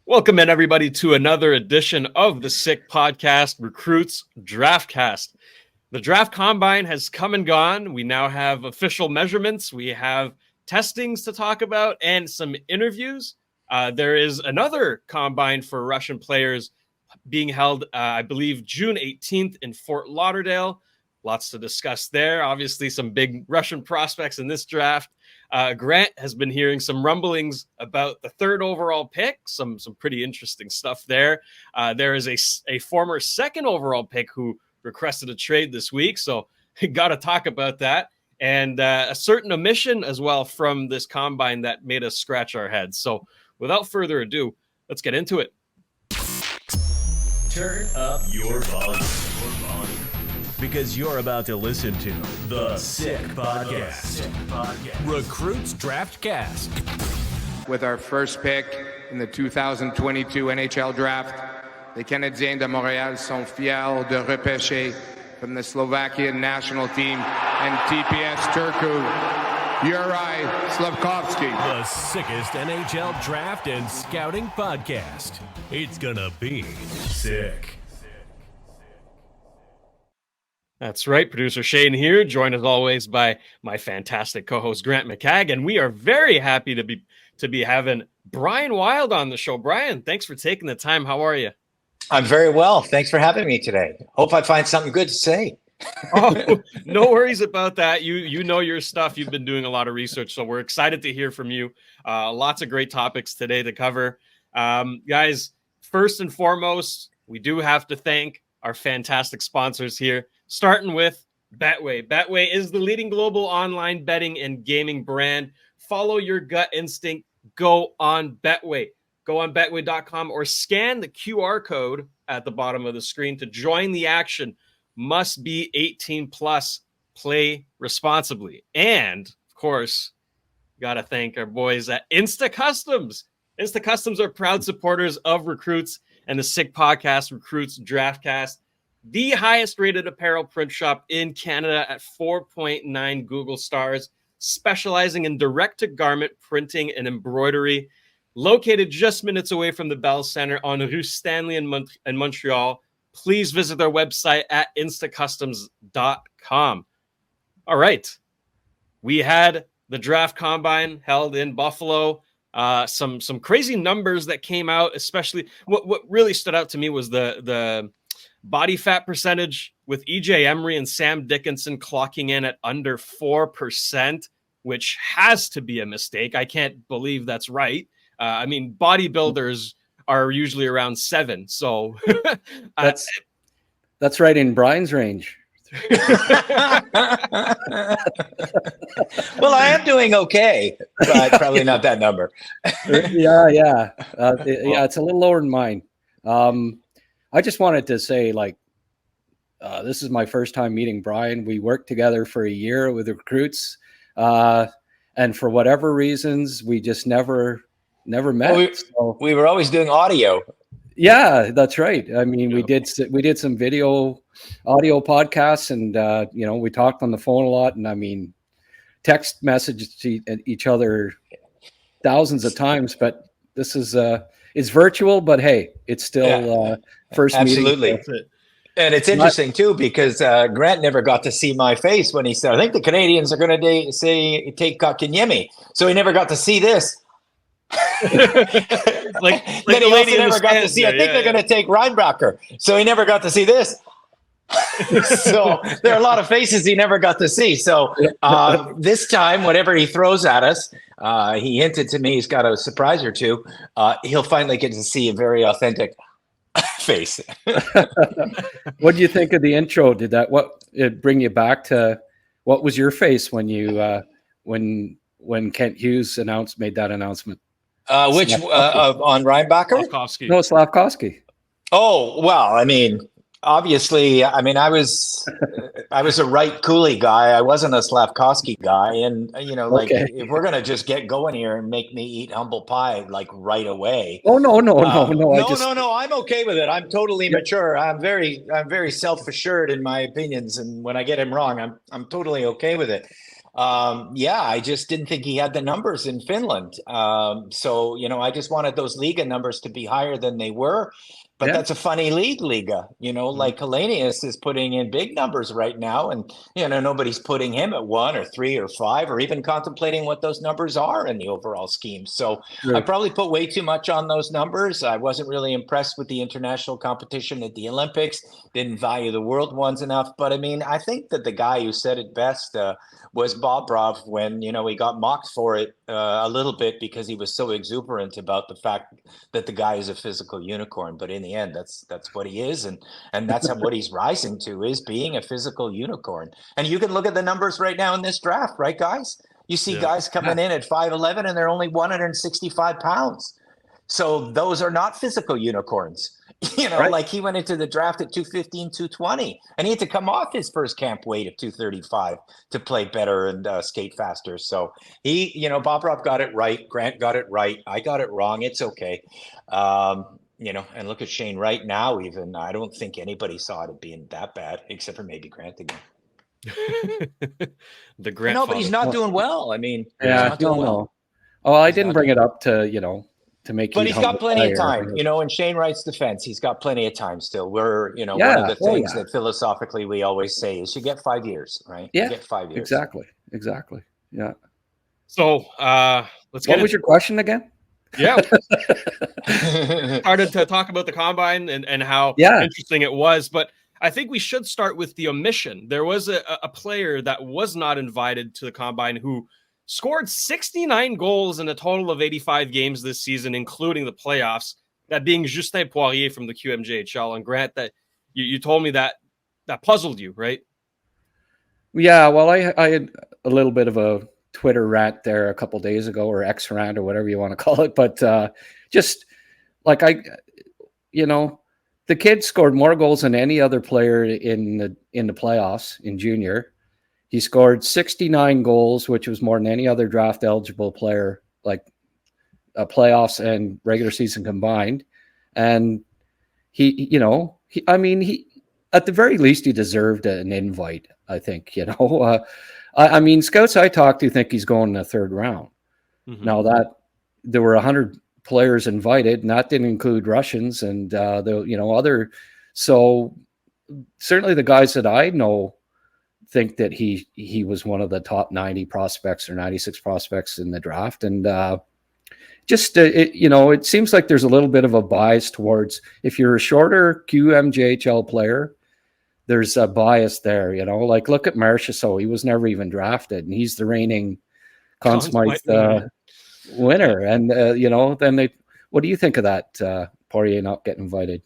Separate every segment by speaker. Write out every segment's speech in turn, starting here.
Speaker 1: Welcome in, everybody, to another edition of the Sick Podcast, Recruits Draftcast. The draft combine has come and gone. We now have official measurements. We have testings to talk about and some interviews. There is another combine for Russian players being held, I believe, June 18th in Fort Lauderdale. Lots to discuss there. Obviously, some big Russian prospects in this draft. Grant has been hearing some rumblings about the third overall pick, some pretty interesting stuff there. There is a former second overall pick who requested a trade this week, so got to talk about that. And a certain omission as well from this combine that made us scratch our heads. So without further ado, let's get into it.
Speaker 2: Turn up your volume. Because you're about to listen to the Sick Podcast. Recruits Draftcast.
Speaker 3: With our first pick in the 2022 NHL Draft, les Canadiens de Montréal sont fiers de repêcher from the Slovakian national team and TPS Turku, Juraj Slafkovsky.
Speaker 2: The sickest NHL draft and scouting podcast. It's gonna be sick.
Speaker 1: That's right. Producer Shayne here, joined as always by my fantastic co-host Grant McCagg, and we are very happy to be having Brian Wilde on the show. Brian, thanks for taking the time. How are you?
Speaker 4: I'm very well. Thanks for having me today. Hope I find something good to say.
Speaker 1: Oh, no worries about that. You know your stuff. You've been doing a lot of research, so we're excited to hear from you. Lots of great topics today to cover. Guys, first and foremost, we do have to thank our fantastic sponsors here, starting with Betway. Betway is the leading global online betting and gaming brand. Follow your gut instinct. Go on Betway. Go on Betway.com or scan the QR code at the bottom of the screen to join the action. Must be 18 plus. Play responsibly. And, of course, got to thank our boys at Insta Customs. Insta Customs are proud supporters of Recruits and the Sick Podcast, Recruits Draftcast, the highest rated apparel print shop in Canada at 4.9 Google stars, specializing in direct-to-garment printing and embroidery, located just minutes away from the Bell Center on Rue Stanley in Montreal. Please visit their website at instacustoms.com. All right. We had the draft combine held in Buffalo. Some crazy numbers that came out, especially what really stood out to me was the body fat percentage with E.J. Emery and Sam Dickinson clocking in at under 4%, which has to be a mistake. I can't believe that's right. I mean, bodybuilders are usually around 7. So
Speaker 5: that's right in Brian's range.
Speaker 4: Well, I am doing okay, but probably not that number.
Speaker 5: Yeah. It's a little lower than mine. I just wanted to say, this is my first time meeting Brian. We worked together for a year with Recruits, and for whatever reasons, we just never met.
Speaker 4: Well, we were always doing audio.
Speaker 5: Yeah, that's right. I mean, we did some audio podcasts, and we talked on the phone a lot, and I mean, text messages to each other thousands of times. But this is it's virtual, but hey, it's still first
Speaker 4: absolutely.
Speaker 5: Meeting.
Speaker 4: And it's interesting too because Grant never got to see my face when he said, "I think the Canadians are going to say take Kotkaniemi," so he never got to see this.
Speaker 1: like
Speaker 4: then
Speaker 1: the
Speaker 4: he
Speaker 1: lady
Speaker 4: also never got to see. I think they're going to take Reinbacher, so he never got to see this. So there are a lot of faces he never got to see. So this time, whatever he throws at us, he hinted to me he's got a surprise or two. He'll finally get to see a very authentic face.
Speaker 5: What do you think of the intro? Did it bring you back to what was your face when you when Kent Hughes made that announcement?
Speaker 4: Which on Reinbacher?
Speaker 1: Slafkovsky.
Speaker 5: No, Slafkovsky.
Speaker 4: Oh, well, I mean, obviously, I was a right Cooley guy. I wasn't a Slafkovsky guy. And, if we're going to just get going here and make me eat humble pie, right away.
Speaker 5: Oh, no.
Speaker 4: No. I'm okay with it. I'm totally mature. I'm very self-assured in my opinions. And when I get him wrong, I'm totally okay with it. Yeah, I just didn't think he had the numbers in Finland. So, I just wanted those Liga numbers to be higher than they were. But
Speaker 5: Yeah.
Speaker 4: that's a funny league, Liga. Like Kalenius is putting in big numbers right now. And, nobody's putting him at 1 or 3 or 5 or even contemplating what those numbers are in the overall scheme. So I probably put way too much on those numbers. I wasn't really impressed with the international competition at the Olympics. Didn't value the world ones enough. But I mean, I think that the guy who said it best was Bobrov when, he got mocked for it a little bit because he was so exuberant about the fact that the guy is a physical unicorn. But in the end, that's what he is. And that's what he's rising to, is being a physical unicorn. And you can look at the numbers right now in this draft, right, guys? You see guys coming in at 5'11" and they're only 165 pounds. So those are not physical unicorns. Like he went into the draft at 215, 220, and he had to come off his first camp weight of 235 to play better and skate faster. So Bobrov got it right. Grant got it right. I got it wrong. It's okay. And look at Shayne right now, even. I don't think anybody saw it being that bad, except for maybe Grant again.
Speaker 1: The Grant.
Speaker 4: No, but he's not doing well. I mean,
Speaker 5: Yeah,
Speaker 4: he's not doing well.
Speaker 5: Oh, I didn't bring it up to, to make you.
Speaker 4: But he's got plenty of time, in Shayne Wright's defense. He's got plenty of time still. We're, one of the things that philosophically we always say is you get 5 years, right?
Speaker 5: Yeah,
Speaker 4: you get 5 years.
Speaker 5: Exactly. Yeah.
Speaker 1: So let's get.
Speaker 5: What was your question again?
Speaker 1: Yeah. Started to talk about the combine and how interesting it was, but I think we should start with the omission. There was a player that was not invited to the combine who scored 69 goals in a total of 85 games this season, including the playoffs, that being Justin Poirier from the QMJHL. And Grant, that you told me that puzzled you, right?
Speaker 5: Yeah, well, I had a little bit of a Twitter rant there a couple days ago, or X rant, or whatever you want to call it. But just like the kid scored more goals than any other player in the playoffs in junior. He scored 69 goals, which was more than any other draft eligible player, like playoffs and regular season combined. And he at the very least, he deserved an invite, I think, I mean, scouts I talked to think he's going in the third round. Mm-hmm. Now that there were 100 players invited, and that didn't include Russians and other. So certainly the guys that I know think that he was one of the top 90 prospects or 96 prospects in the draft. And it seems like there's a little bit of a bias towards, if you're a shorter QMJHL player, there's a bias there, like look at Marchessault. He was never even drafted, and he's the reigning Conn Smythe winner. And then what do you think of that, Poirier not getting invited,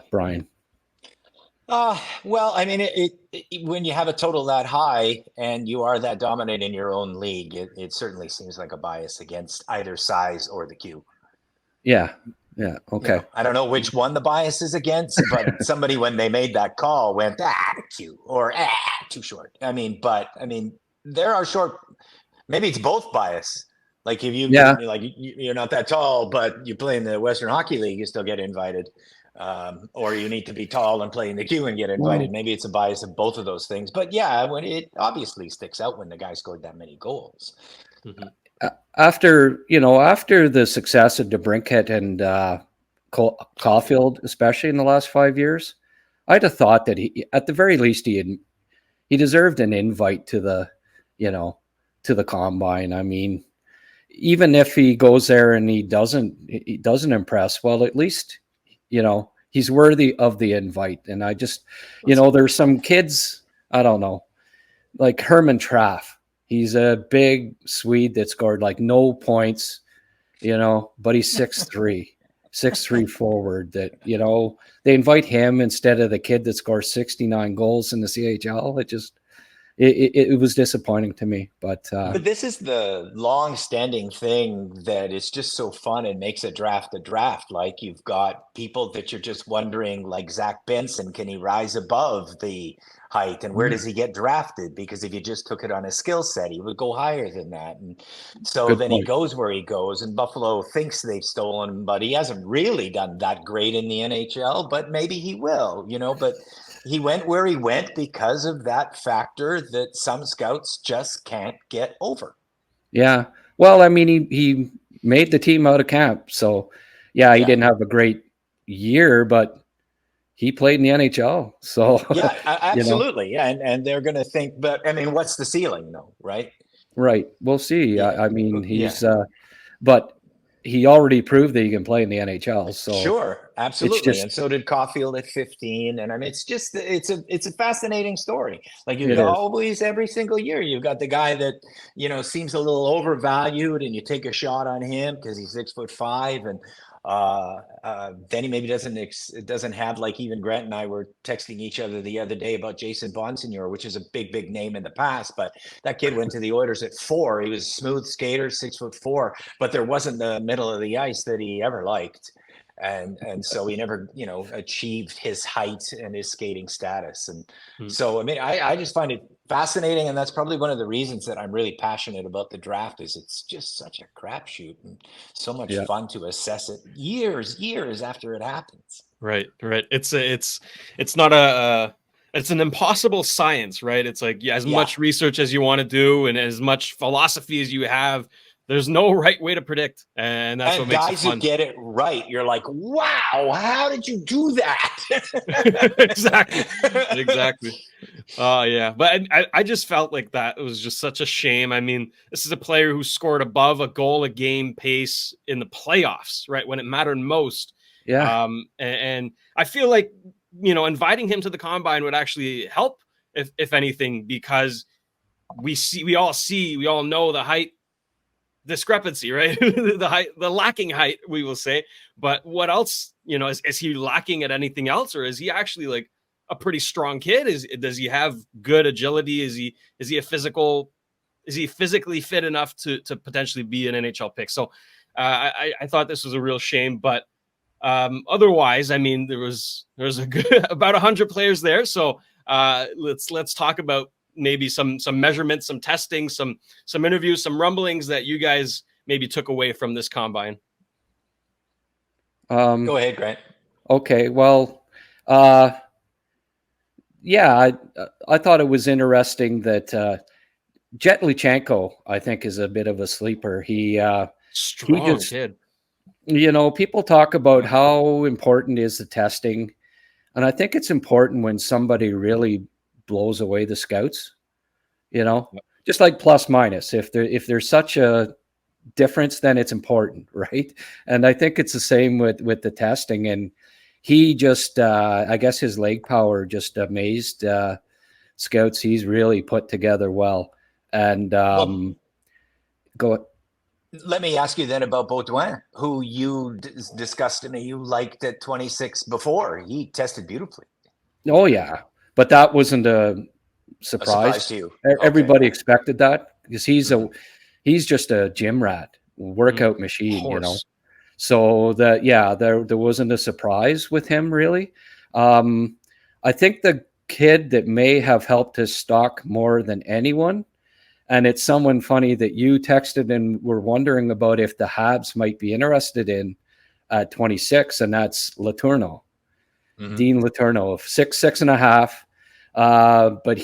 Speaker 5: Brian?
Speaker 4: Well, I mean, it when you have a total that high and you are that dominant in your own league, it certainly seems like a bias against either size or the Q.
Speaker 5: Yeah. Yeah. Okay.
Speaker 4: I don't know which one the bias is against, but somebody, when they made that call, went Q or too short. There are short. Maybe it's both bias. Like if you're not that tall, but you play in the Western Hockey League, you still get invited. Or you need to be tall and play in the Q and get invited. Maybe it's a bias of both of those things. But yeah, when it obviously sticks out when the guy scored that many goals.
Speaker 5: Mm-hmm. After the success of DeBrincat and Caulfield, especially in the last 5 years, I'd have thought that he, at the very least, he deserved an invite to the combine. I mean, even if he goes there and he doesn't impress, well, at least he's worthy of the invite. And I just, there's some kids, I don't know, like Herman Traff. He's a big Swede that scored like no points, but he's 6'3" forward that, they invite him instead of the kid that scores 69 goals in the CHL. It was disappointing to me, but
Speaker 4: this is the long-standing thing that is just so fun and makes a draft. Like you've got people that you're just wondering, like Zach Benson, can he rise above the height, and where does he get drafted? Because if you just took it on his skill set, he would go higher than that. And so
Speaker 5: Good
Speaker 4: then
Speaker 5: point.
Speaker 4: he goes where he goes, and Buffalo thinks they've stolen him, but he hasn't really done that great in the NHL, but maybe he will, but he went where he went because of that factor that some scouts just can't get over.
Speaker 5: Yeah. Well, I mean, he made the team out of camp. So, yeah, he didn't have a great year, but he played in the NHL. So,
Speaker 4: yeah, absolutely. Yeah. And they're going to think, but I mean, what's the ceiling though? Right.
Speaker 5: Right. We'll see.
Speaker 4: Yeah.
Speaker 5: I mean, but he already proved that he can play in the NHL. So
Speaker 4: sure, absolutely.
Speaker 5: Just,
Speaker 4: and so did Caulfield at 15. And I mean, it's a fascinating story. Like you always, every single year, you've got the guy that, seems a little overvalued, and you take a shot on him because he's 6'5", and then he maybe doesn't have, like, even Grant and I were texting each other the other day about Jason Bonsignor, which is a big name in the past, but that kid went to the Oilers at 4. He was a smooth skater, 6'4", but there wasn't the middle of the ice that he ever liked. And so he never, achieved his height and his skating status. And so, I mean, I just find it fascinating. And that's probably one of the reasons that I'm really passionate about the draft, is it's just such a crapshoot and so much fun to assess it years after it happens.
Speaker 1: Right. It's not it's an impossible science, right? It's like, as much research as you want to do and as much philosophy as you have, there's no right way to predict, and that's what makes it fun.
Speaker 4: Guys who get it right, you're like, wow, how did you do that?
Speaker 1: Exactly. Yeah, but I just felt like that it was just such a shame. I mean, this is a player who scored above a goal a game pace in the playoffs, right, when it mattered most.
Speaker 5: Yeah.
Speaker 1: And I feel like, inviting him to the combine would actually help, if anything, because we all know the height discrepancy, right? the lacking height, we will say. But what else, is he lacking at anything else, or is he actually like a pretty strong kid? Does he have good agility? Is he physically fit enough to potentially be an NHL pick? So I thought this was a real shame, but otherwise, I mean, there was a good about 100 players there. So let's talk about maybe some measurements, some testing, some interviews, some rumblings that you guys maybe took away from this combine.
Speaker 4: Go ahead, Grant.
Speaker 5: Okay. Well, I thought it was interesting that Jet Luchenko, I think, is a bit of a sleeper.
Speaker 1: Strong kid.
Speaker 5: People talk about how important is the testing. And I think it's important when somebody really blows away the scouts, just like plus minus. If there's such a difference, then it's important, right? And I think it's the same with the testing. And he just, I guess his leg power just amazed scouts. He's really put together well. And go.
Speaker 4: Let me ask you then about Baudouin, who you discussed and you liked at 26 before. He tested beautifully.
Speaker 5: Oh yeah, but that wasn't a surprise
Speaker 4: to you.
Speaker 5: Everybody expected that, because he's just a gym rat, workout machine, So there wasn't a surprise with him really. I think the kid that may have helped his stock more than anyone, and it's someone funny that you texted and were wondering about if the Habs might be interested in at 26, and that's Letourneau. Dean Letourneau of 6'6.5". But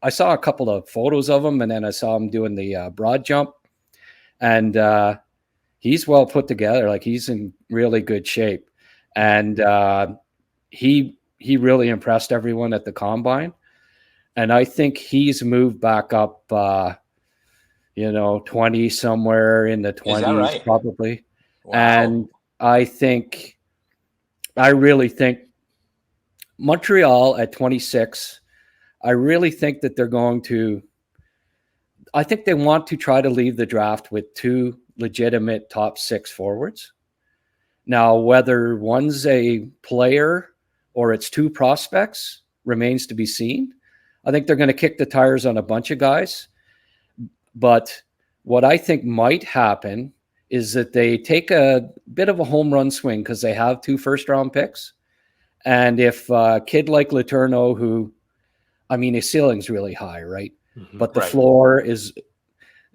Speaker 5: I saw a couple of photos of him, and then I saw him doing the broad jump, and he's well put together. Like, he's in really good shape, and he really impressed everyone at the combine. And I think he's moved back up, 20 somewhere in the 20s, right? Probably. Wow. And I really think Montreal at 26, I really think that I think they want to try to leave the draft with 2 legitimate top 6 forwards. Now, whether one's a player or it's 2 prospects remains to be seen. I think they're going to kick the tires on a bunch of guys. But what I think might happen is that they take a bit of a home run swing, because they have 2 first-round picks, And if a kid like Letourneau, who, I mean, his ceiling's really high, right? But the floor is,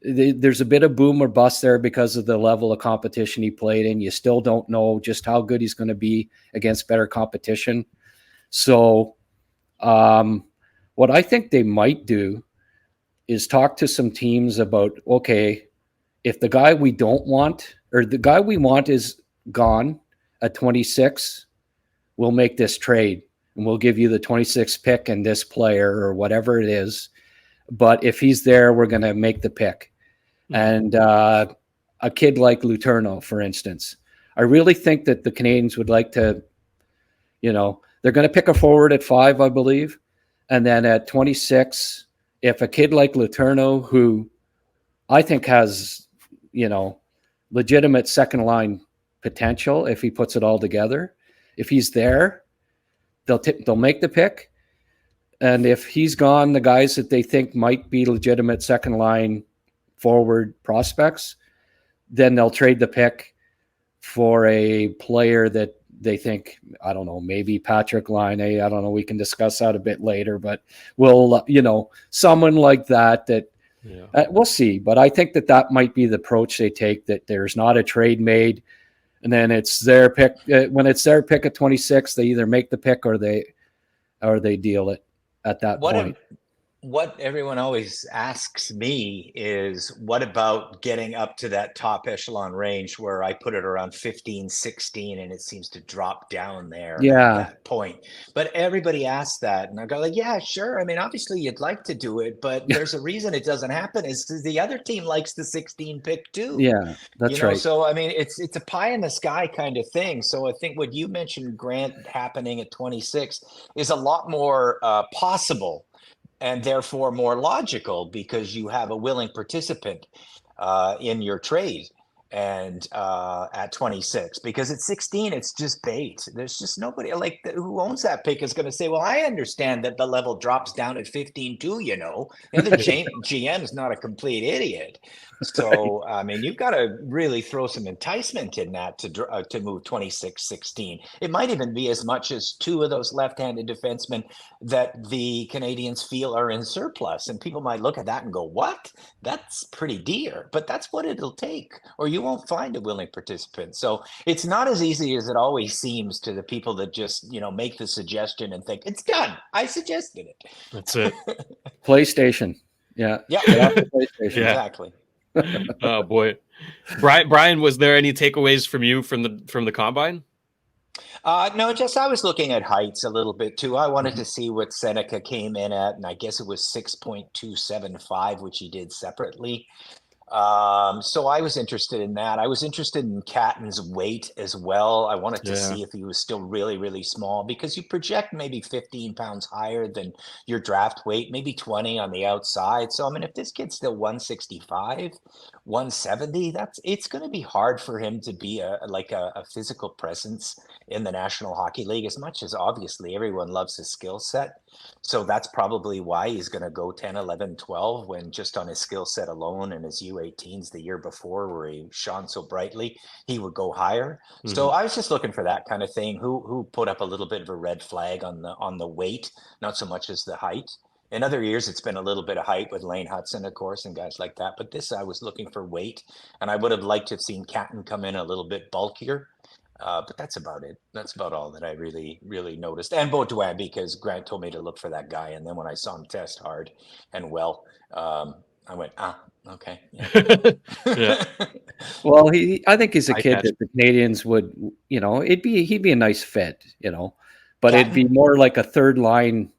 Speaker 5: there's a bit of boom or bust there because of the level of competition he played in. You still don't know just how good he's going to be against better competition. So what I think they might do is talk to some teams about, okay, if the guy we don't want, or the guy we want is gone at 26, we'll make this trade and we'll give you the 26th pick and this player or whatever it is. But if he's there, we're going to make the pick. And a kid like Letourneau, for instance, I really think that the Canadians would like to, you know, they're going to pick a forward at 5, I believe. And then at 26, if a kid like Letourneau, who I think has, you know, legitimate second line potential, if he puts it all together, if he's there, they'll make the pick. And if he's gone, the guys that they think might be legitimate second line forward prospects, then they'll trade the pick for a player that they think, I don't know, maybe Patrik Laine. I don't know. We can discuss that a bit later, but we'll, you know, someone like that, we'll see. But I think that might be the approach they take, that there's not a trade made. And then it's their pick. When it's their pick at 26, they either make the pick or they deal it at that point.
Speaker 4: What everyone always asks me is, what about getting up to that top echelon range where I put it around 15, 16, and it seems to drop down there at that point? But everybody asks that, and I go like, yeah, sure. I mean, obviously you'd like to do it, but there's a reason it doesn't happen, is because the other team likes the 16 pick too.
Speaker 5: Yeah, that's right.
Speaker 4: So, I mean, it's a pie in the sky kind of thing. So I think what you mentioned, Grant, happening at 26 is a lot more possible, and therefore more logical, because you have a willing participant in your trade. And at 26, because at 16, it's just bait. There's just nobody like who owns that pick is going to say, well, I understand that the level drops down at 15 too, you know, and the GM is not a complete idiot. So, I mean, you've got to really throw some enticement in that to move 26, 16. It might even be as much as 2 of those left-handed defensemen that the Canadians feel are in surplus. And people might look at that and go, what? That's pretty dear. But that's what it'll take, or you won't find a willing participant. So it's not as easy as it always seems to the people that just, you know, make the suggestion and think, it's done. I suggested it.
Speaker 1: That's it.
Speaker 5: PlayStation. Yeah.
Speaker 4: Yeah.
Speaker 5: PlayStation.
Speaker 1: Yeah.
Speaker 4: Exactly.
Speaker 1: Oh boy. Brian, was there any takeaways from you from the combine?
Speaker 4: No, just I was looking at heights a little bit too. I wanted to see what Seneca came in at, and I guess it was 6.275, which he did separately. So I was interested in that. I was interested in Catton's weight as well. I wanted to see if he was still really, really small, because you project maybe 15 pounds higher than your draft weight, maybe 20 on the outside. So, I mean, if this kid's still 165, 170, it's going to be hard for him to be a physical presence in the National Hockey League, as much as obviously everyone loves his skill set. So that's probably why he's going to go 10, 11, 12, when just on his skill set alone and his U18s the year before, where he shone so brightly, he would go higher. Mm-hmm. So I was just looking for that kind of thing. Who put up a little bit of a red flag on the weight, not so much as the height. In other years, it's been a little bit of height with Lane Hudson, of course, and guys like that. But this, I was looking for weight, and I would have liked to have seen Catton come in a little bit bulkier. But that's about it. That's about all that I really, really noticed. And Betway, because Grant told me to look for that guy. And then when I saw him test hard and well, I went, okay. Yeah.
Speaker 5: Yeah. Well, I think he's a kid that the Canadians would, you know, he'd be a nice fit, you know, but Catton? It'd be more like a third line.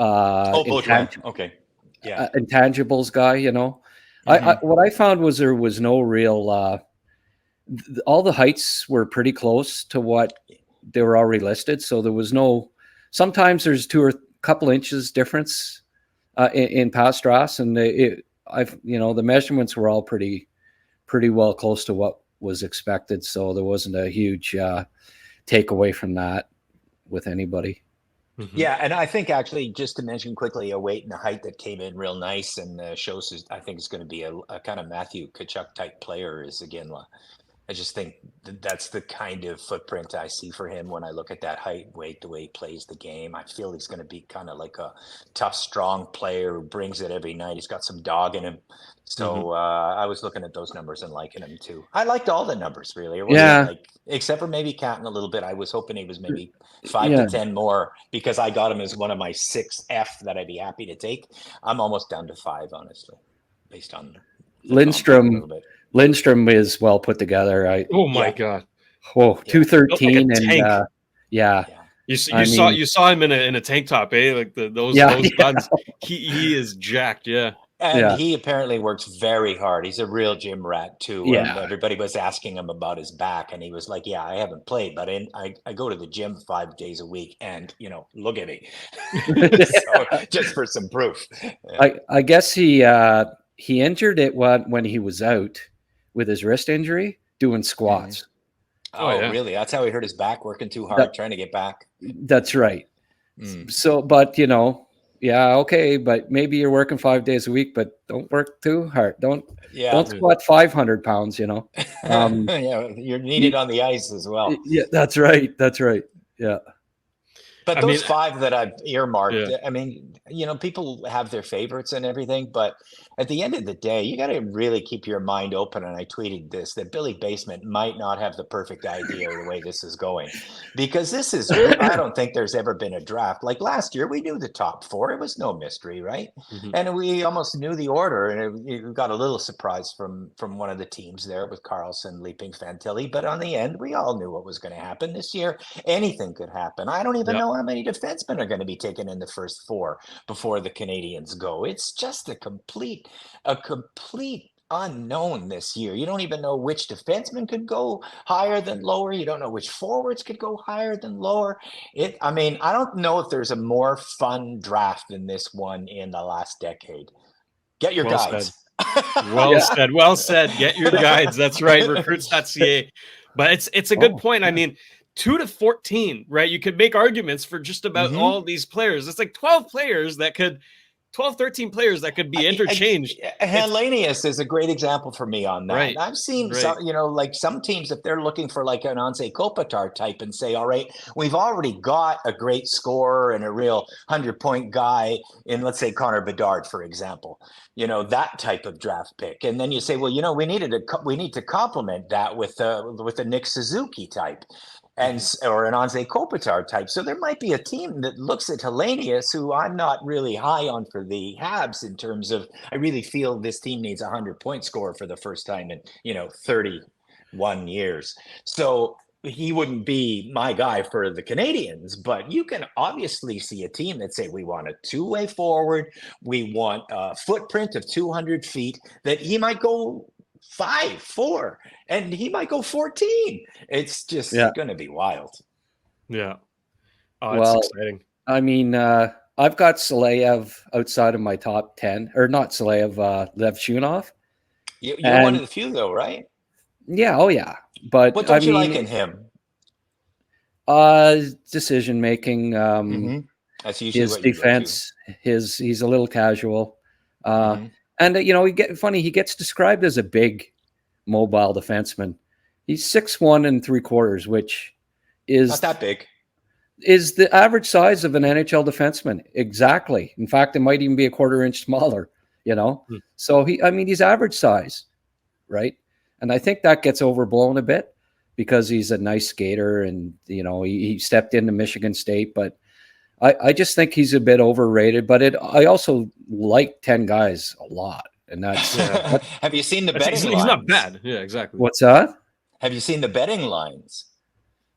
Speaker 4: Okay. Yeah.
Speaker 5: Intangibles guy, you know. Mm-hmm. What I found was there was no real, all the heights were pretty close to what they were already listed. So there was sometimes there's 2 or couple inches difference in past drafts. And the measurements were all pretty well close to what was expected. So there wasn't a huge takeaway from that with anybody.
Speaker 4: Mm-hmm. Yeah, and I think actually, just to mention quickly, a weight and a height that came in real nice and shows I think it's going to be a kind of Matthew Tkachuk type player is again. I just think that's the kind of footprint I see for him when I look at that height, weight, the way he plays the game. I feel he's going to be kind of like a tough, strong player who brings it every night. He's got some dog in him. So I was looking at those numbers and liking him too. I liked all the numbers really. Like, except for maybe Catton a little bit. I was hoping he was maybe 5 to 10 more because I got him as one of my 6F that I'd be happy to take. I'm almost down to 5, honestly, based on
Speaker 5: Lindstrom is well put together.
Speaker 1: God.
Speaker 5: 213 and
Speaker 1: You saw him in a tank top, eh? Like those guns. He is jacked,
Speaker 4: And he apparently works very hard. He's a real gym rat too. Yeah. And everybody was asking him about his back, and he was like, "Yeah, I haven't played, but I go to the gym 5 days a week, and look at me." So, just for some proof.
Speaker 5: Yeah. I guess he injured it when he was out with his wrist injury doing squats.
Speaker 4: Oh, really? That's how he hurt his back, working too hard, trying to get back.
Speaker 5: That's right. So, but but maybe you're working 5 days a week, but don't work too hard. Don't squat 500 pounds,
Speaker 4: you're needed on the ice as well.
Speaker 5: Yeah, that's right. Yeah.
Speaker 4: But those 5 that I've earmarked, I mean, people have their favorites and everything, but at the end of the day, you got to really keep your mind open. And I tweeted this, that Billy Basement might not have the perfect idea of the way this is going, because I don't think there's ever been a draft. Like last year, we knew the top 4. It was no mystery, right? And we almost knew the order, and we got a little surprise from one of the teams there with Carlson leaping Fantilli. But on the end, we all knew what was going to happen this year. Anything could happen. I don't even know how many defensemen are going to be taken in the first 4 before the Canadians go. It's just a complete unknown this year. You don't even know which defenseman could go higher than lower. You don't know which forwards could go higher than lower. I don't know if there's a more fun draft than this one in the last decade. Get your guides.
Speaker 1: Well said. Get your guides. That's right. Recruits.ca. But it's a good point. I mean, 2 to 14, right? You could make arguments for just about all these players. It's like 13 players that could be interchanged.
Speaker 4: Hellenius is a great example for me on that.
Speaker 1: Right.
Speaker 4: I've seen some teams, if they're looking for like an Anze Kopitar type and say, all right, we've already got a great scorer and a real 100-point guy in, let's say, Connor Bedard, for example, that type of draft pick. And then you say, well, we need to complement that with a Nick Suzuki type. Or an Anze Kopitar type. So there might be a team that looks at Hellenius, who I'm not really high on for the Habs in terms of, I really feel this team needs a 100-point scorer for the first time in, 31 years. So he wouldn't be my guy for the Canadians, but you can obviously see a team that say, we want a 2-way forward. We want a footprint of 200 feet that he might go 5-4 and he might go 14. It's just going to be wild.
Speaker 1: Yeah. Oh, it's exciting.
Speaker 5: I mean, I've got Silayev outside of my top 10, or not Silayev, Lev Shunov.
Speaker 4: You're one of the few though, right?
Speaker 5: Yeah. Oh yeah. But
Speaker 4: what don't you like in him?
Speaker 5: Decision making,
Speaker 4: That's usually
Speaker 5: his defense, he's a little casual. And, he gets described as a big mobile defenseman. He's 6'1 3/4", which is
Speaker 4: not that big.
Speaker 5: Is the average size of an NHL defenseman. Exactly. In fact, it might even be a quarter inch smaller, So he's average size, right? And I think that gets overblown a bit because he's a nice skater and, he stepped into Michigan State, but I just think he's a bit overrated, but I also like 10 guys a lot. And that's
Speaker 4: have you seen the betting lines?
Speaker 1: He's not bad. Yeah, exactly.
Speaker 5: What's that?
Speaker 4: Have you seen the betting lines?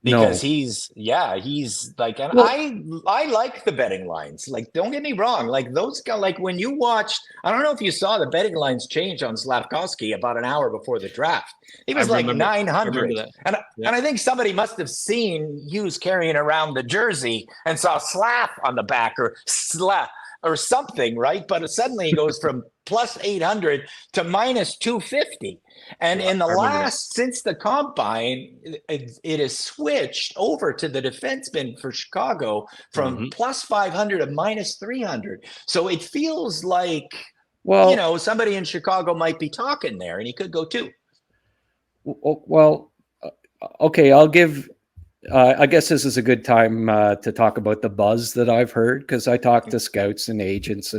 Speaker 4: Because he's like, and I like the betting lines. Like, don't get me wrong. Like those guys, like when you watched, I don't know if you saw the betting lines change on Slavkovsky about an hour before the draft. He was like 900. And I think somebody must have seen Hughes carrying around the jersey and saw slap on the back or slap or something, right? But suddenly he goes from plus 800 to minus 250. And in the since the combine, it has switched over to the defenseman for Chicago from plus 500 to minus 300. So it feels like, somebody in Chicago might be talking there and he could go too.
Speaker 5: Well, okay, I'll give. I guess this is a good time to talk about the buzz that I've heard, because I talk to scouts and agents,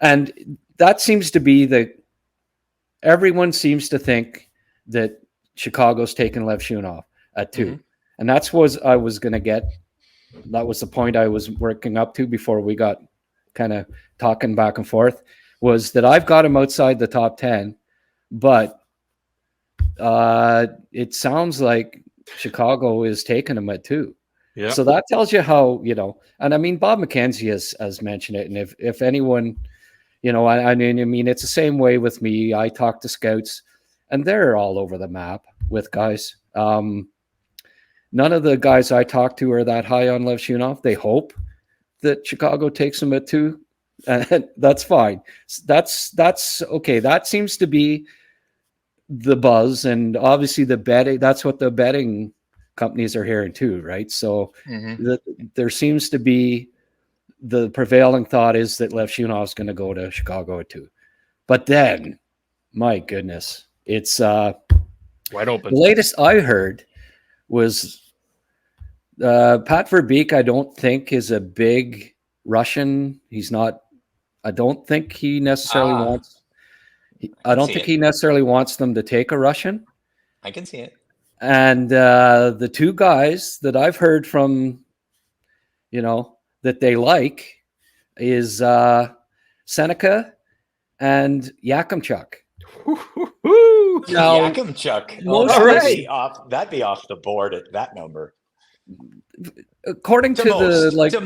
Speaker 5: and that seems to be everyone seems to think that Chicago's taking Lev Shunov at 2, and that's was I was going to get. That was the point I was working up to before we got kind of talking back and forth. Was that I've got him outside the top 10, but it sounds like Chicago is taking him at 2.
Speaker 1: Yeah.
Speaker 5: So that tells you how, and I mean, Bob McKenzie has mentioned it. And if anyone, I mean, it's the same way with me. I talk to scouts and they're all over the map with guys. None of the guys I talk to are that high on Lev Shunov. They hope that Chicago takes him at 2. And that's fine. That's okay. That seems to be the buzz, and obviously the betting, that's what the betting companies are hearing too, right? So there seems to be the prevailing thought is that Lev Shunov is going to go to Chicago at 2. But then, my goodness, it's
Speaker 1: wide open.
Speaker 5: The latest I heard was Pat Verbeek, I don't think is a big Russian. He's not. I don't think he necessarily wants. I don't think he necessarily wants them to take a Russian.
Speaker 4: I can see it.
Speaker 5: And the 2 guys that I've heard from, that they like is Seneca and Yakimchuk.
Speaker 4: Now, Yakimchuk. That'd be off the board at that number.
Speaker 5: According to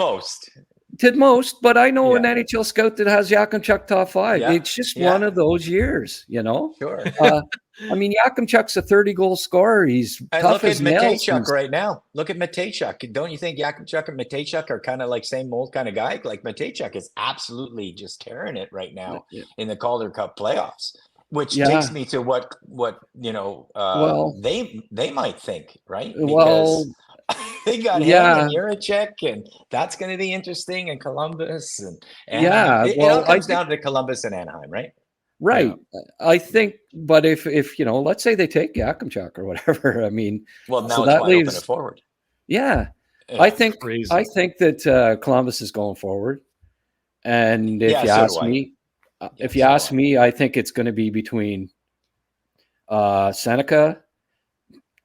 Speaker 5: most, but I know an NHL scout that has Yakimchuk top 5. Yeah. It's just one of those years,
Speaker 4: Sure.
Speaker 5: I mean, Yakimchuk's a 30-goal scorer. He's tough as nails.
Speaker 4: Look at Matejchuk right now. Look at Matejchuk. Don't you think Yakimchuk and Matejchuk are kind of like same old kind of guy? Like Matejchuk is absolutely just tearing it right now in the Calder Cup playoffs, which takes me to what they might think, right? Because they got him and Jiricek, and that's going to be interesting. And Columbus, and it all comes down to Columbus and Anaheim, right?
Speaker 5: Right. Yeah. I think, but if let's say they take Yakimchuk or whatever, I mean,
Speaker 4: well, now so that leaves open it forward.
Speaker 5: Yeah, I think that Columbus is going forward, and if you ask me, I think it's going to be between Seneca,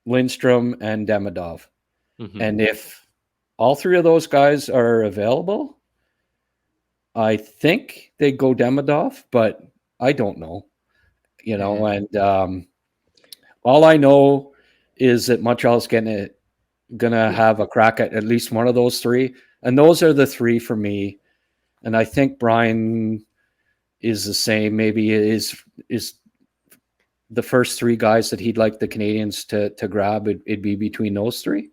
Speaker 5: Lindstrom, and Demidov. And if all 3 of those guys are available, I think they go Demidov, but I don't know, and all I know is that Montreal's gonna have a crack at least one of those 3, and those are the 3 for me. And I think Brian is the same. Maybe is the first 3 guys that he'd like the Canadians to grab. It'd be between those 3.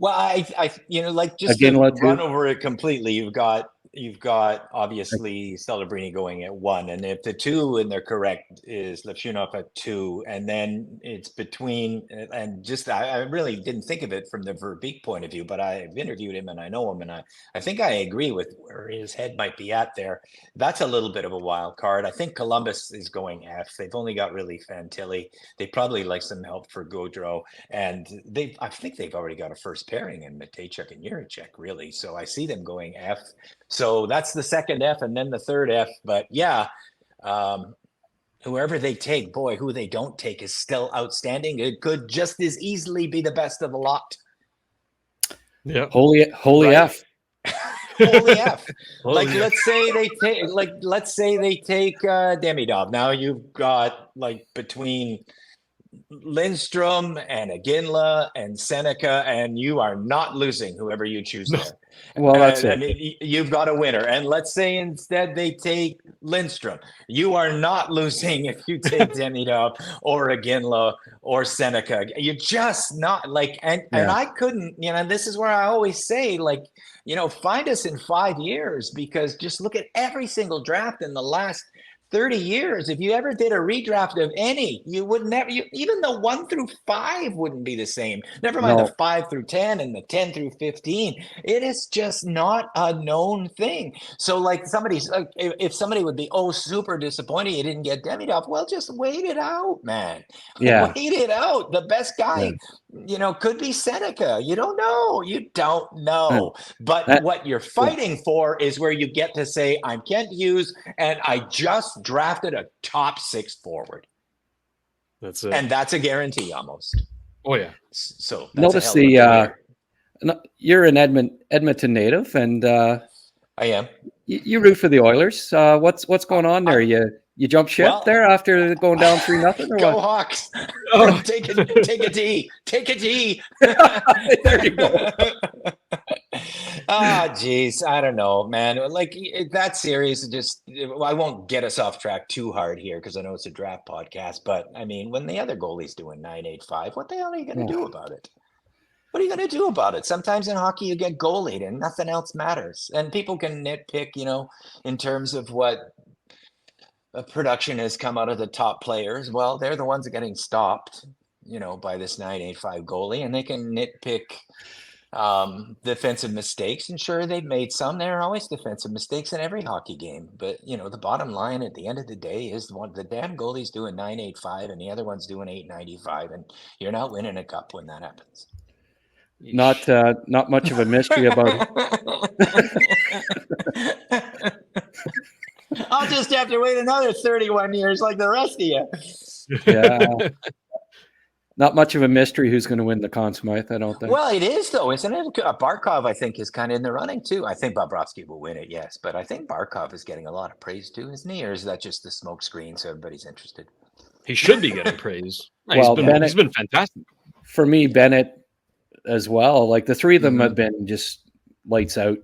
Speaker 4: Well, I just to run over it completely. You've got obviously Celebrini going at 1, and if the 2, and they're correct, is Levshunov at 2, and then it's between, and just I really didn't think of it from the Verbeek point of view, but I've interviewed him and I know him, and I think I agree with where his head might be at there. That's a little bit of a wild card. I think Columbus is going F. They've only got really Fantilli. They probably like some help for Gaudreau, and I think they've already got a first pairing in Matejchuk and Jiricek, really. So I see them going F. So that's the second F, and then the third F. But whoever they take, boy, who they don't take is still outstanding. It could just as easily be the best of the lot.
Speaker 1: Yeah,
Speaker 5: holy F.
Speaker 4: Holy F. Let's say they take Demidov. Now you've got between Lindstrom and Iginla and Seneca, and you are not losing whoever you choose there.
Speaker 5: Well, that's it.
Speaker 4: I mean, you've got a winner. And let's say instead they take Lindstrom. You are not losing if you take Demidov or Iginla or Seneca. You're just not and I couldn't, this is where I always say, find us in 5 years, because just look at every single draft in the last 30 years, if you ever did a redraft of any, you would never, even the 1 through 5 wouldn't be the same. Never mind the 5 through 10 and the 10 through 15. It is just not a known thing. So like if somebody would be, super disappointed you didn't get Demidov, well, just wait it out, man.
Speaker 5: Yeah.
Speaker 4: Wait it out. The best guy, could be Seneca. You don't know. But what you're fighting for is where you get to say, I'm Kent Hughes, and I just drafted a top 6 forward.
Speaker 1: That's it.
Speaker 4: And that's a guarantee almost.
Speaker 1: Oh, yeah.
Speaker 4: So
Speaker 5: notice you're an Edmonton native, and I
Speaker 4: am.
Speaker 5: You root for the Oilers. What's going on there? You jump ship there after going down 3-0?
Speaker 4: Go what? Hawks! Oh. Take a D. Take a D.
Speaker 5: There you go.
Speaker 4: Geez, I don't know, man. Like that series, I won't get us off track too hard here because I know it's a draft podcast. But I mean, when the other goalie's doing 9.85, what the hell are you going to do about it? What are you going to do about it? Sometimes in hockey, you get goalied and nothing else matters. And people can nitpick, in terms of what production has come out of the top players. Well, they're the ones that are getting stopped, by this 9.85 goalie, and they can nitpick defensive mistakes. And sure, they've made some. There are always defensive mistakes in every hockey game. But, the bottom line at the end of the day is the damn goalie's doing 9.85 and the other one's doing 8.95. And you're not winning a cup when that happens.
Speaker 5: Not much of a mystery about it.
Speaker 4: I'll just have to wait another 31 years like the rest of you.
Speaker 5: Yeah. Not much of a mystery who's going to win the Conn Smythe, I don't think.
Speaker 4: Well, it is, though, isn't it? Barkov, I think, is kind of in the running, too. I think Bobrovsky will win it, yes. But I think Barkov is getting a lot of praise, too, isn't he? Or is that just the smoke screen so everybody's interested?
Speaker 1: He should be getting praise.
Speaker 5: Well,
Speaker 1: he's been fantastic.
Speaker 5: For me, Bennett as well. Like the three of them have been just lights out,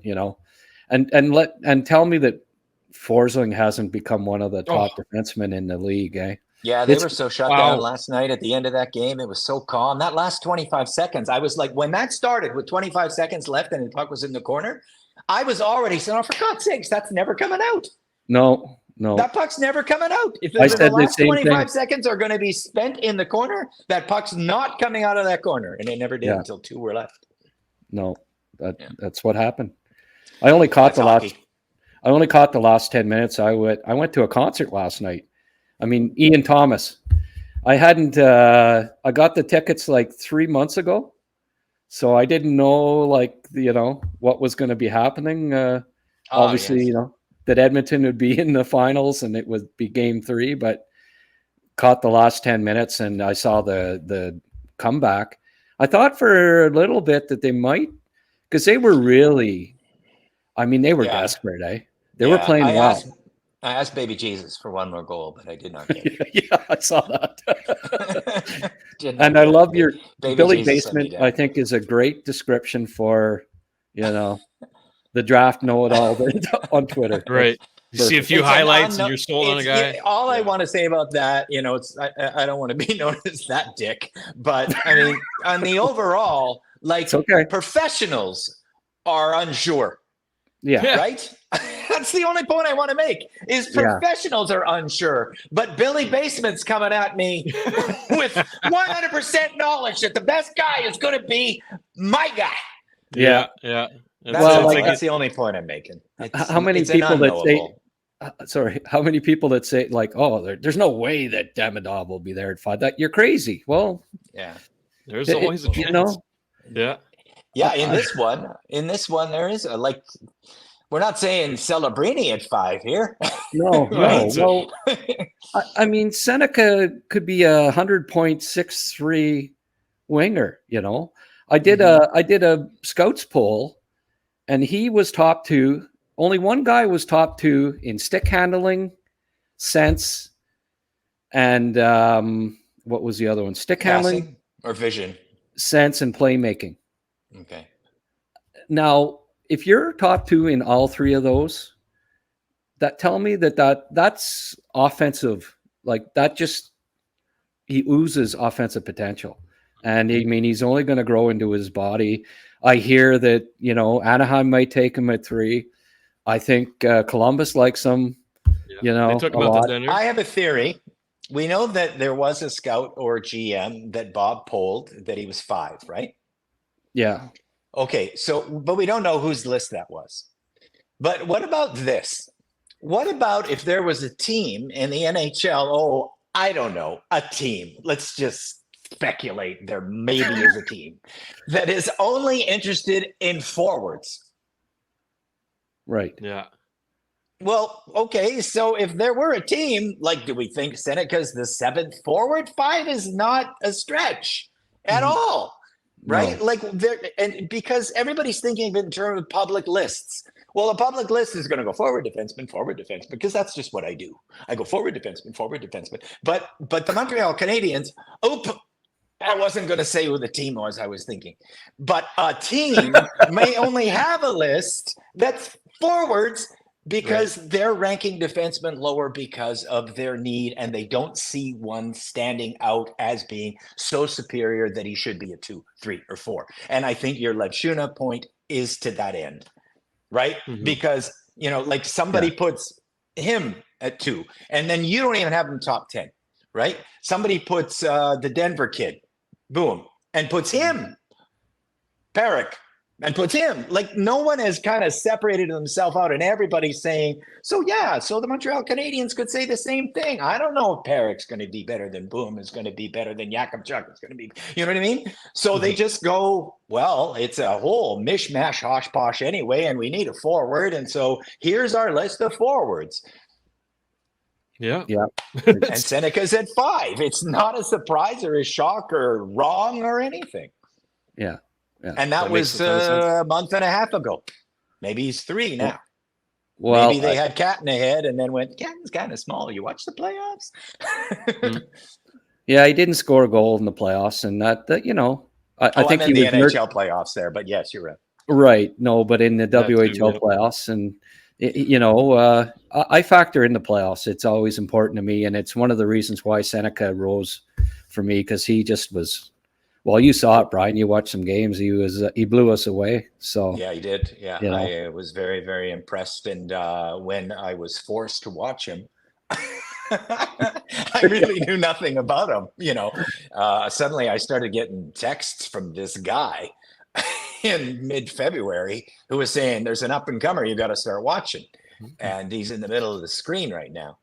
Speaker 5: And tell me that Forsling hasn't become one of the top defensemen in the league, eh?
Speaker 4: Yeah, they were so shut down last night at the end of that game. It was so calm. That last 25 seconds, I was like, when that started with 25 seconds left and the puck was in the corner, I was already saying, for God's sakes, that's never coming out.
Speaker 5: No.
Speaker 4: That puck's never coming out. If
Speaker 5: I said
Speaker 4: the last
Speaker 5: the same
Speaker 4: 25
Speaker 5: thing.
Speaker 4: seconds are going to be spent in the corner, that puck's not coming out of that corner. And it never did until 2 were left.
Speaker 5: No, that's what happened. I only caught the last 10 minutes. I went to a concert last night. I mean, Ian Thomas. I got the tickets like 3 months ago. So I didn't know what was going to be happening. Obviously, that Edmonton would be in the finals and it would be game 3, but caught the last 10 minutes and I saw the comeback. I thought for a little bit that they might, because they were really, they were desperate, eh? They were playing well.
Speaker 4: I asked Baby Jesus for one more goal, but I did not get it.
Speaker 5: Yeah, I saw that. And I love your Billy Basement, I think, is a great description for, the draft know-it-all on Twitter.
Speaker 1: Right. You see a few highlights and you're sold on a guy.
Speaker 4: All I want to say about that, it's I don't want to be known as that dick, but I mean, on the overall, professionals are unsure.
Speaker 5: Yeah.
Speaker 4: Right? That's the only point I want to make is professionals are unsure. But Billy Basement's coming at me with 100% knowledge that the best guy is going to be my guy.
Speaker 1: Yeah.
Speaker 4: That's the only point I'm making.
Speaker 5: How many people that say there's no way that Demidov will be there at 5? That you're crazy. Well,
Speaker 1: there's always a chance.
Speaker 4: Yeah, in this one, there is we're not saying Celebrini at 5 here.
Speaker 5: No. Well, Seneca could be a 100.63 winger. I did a scouts poll, and he was top 2. Only one guy was top 2 in stick handling, sense, and what was the other one? Stick handling
Speaker 4: or vision,
Speaker 5: sense, and playmaking.
Speaker 4: Okay.
Speaker 5: Now, if you're top 2 in all 3 of those, that tell me that's offensive. He oozes offensive potential. And he's only going to grow into his body. I hear that, Anaheim might take him at 3. I think Columbus likes him. You know,
Speaker 1: They talk
Speaker 5: a
Speaker 1: about
Speaker 5: lot.
Speaker 1: the dinner.
Speaker 4: I have a theory. We know that there was a scout or GM that Bob polled that he was 5, right?
Speaker 5: Yeah.
Speaker 4: Okay, so but we don't know whose list that was. But what about this? What about if there was a team in the NHL? Oh, I don't know, a team. Let's just speculate. There maybe is a team that is only interested in forwards.
Speaker 5: Right.
Speaker 1: Yeah.
Speaker 4: Well, okay, so if there were a team, like, do we think Seneca's the 7th forward? 5 is not a stretch at all, right?
Speaker 5: No.
Speaker 4: Like, there, and because everybody's thinking of it in terms of public lists. Well, a public list is going to go forward defenseman, because that's just what I do. I go forward defenseman. But the Montreal Canadiens, I wasn't going to say who the team was I was thinking. But a team may only have a list that's forwards because they're ranking defensemen lower because of their need, and they don't see one standing out as being so superior that he should be a 2, 3, or 4. And I think your Levshuna point is to that end, right? Because, you know, like somebody puts him at 2, and then you don't even have him top 10, right? Somebody puts the Denver kid, boom, and puts him, Patrik, and puts him. Like, no one has kind of separated himself out, and everybody's saying, so the Montreal Canadiens could say the same thing. I don't know if Parik's going to be better than Boom, is going to be better than Yakubchuk, is going to be, you know what I mean? So they just go, well, it's a whole mishmash, hosh-posh anyway, and we need a forward, and so here's our list of forwards.
Speaker 1: Yeah.
Speaker 4: And Seneca's at 5. It's not a surprise or a shock or wrong or anything.
Speaker 5: Yeah.
Speaker 4: And that was a month and a half ago. Maybe he's 3 now.
Speaker 5: Well,
Speaker 4: maybe they had Catton ahead and then went, Catton's kind of small. You watch the playoffs?
Speaker 5: Yeah, he didn't score a goal in the playoffs, and that you know, I think
Speaker 4: I
Speaker 5: he
Speaker 4: meant
Speaker 5: was
Speaker 4: the NHL playoffs there, but yes, you're right.
Speaker 5: Right. No, but in the WHL playoffs, and you know, I factor in the playoffs. It's always important to me, and it's one of the reasons why Seneca rose for me, because he just was. Well, you saw it, Brian. You watched some games. He blew us away. So
Speaker 4: yeah, he did. Yeah,
Speaker 5: you know.
Speaker 4: I was very, very impressed. And when I was forced to watch him, I really knew nothing about him. You know, suddenly I started getting texts from this guy in mid-February who was saying, "There's an up-and-comer you got to start watching," and he's in the middle of the screen right now.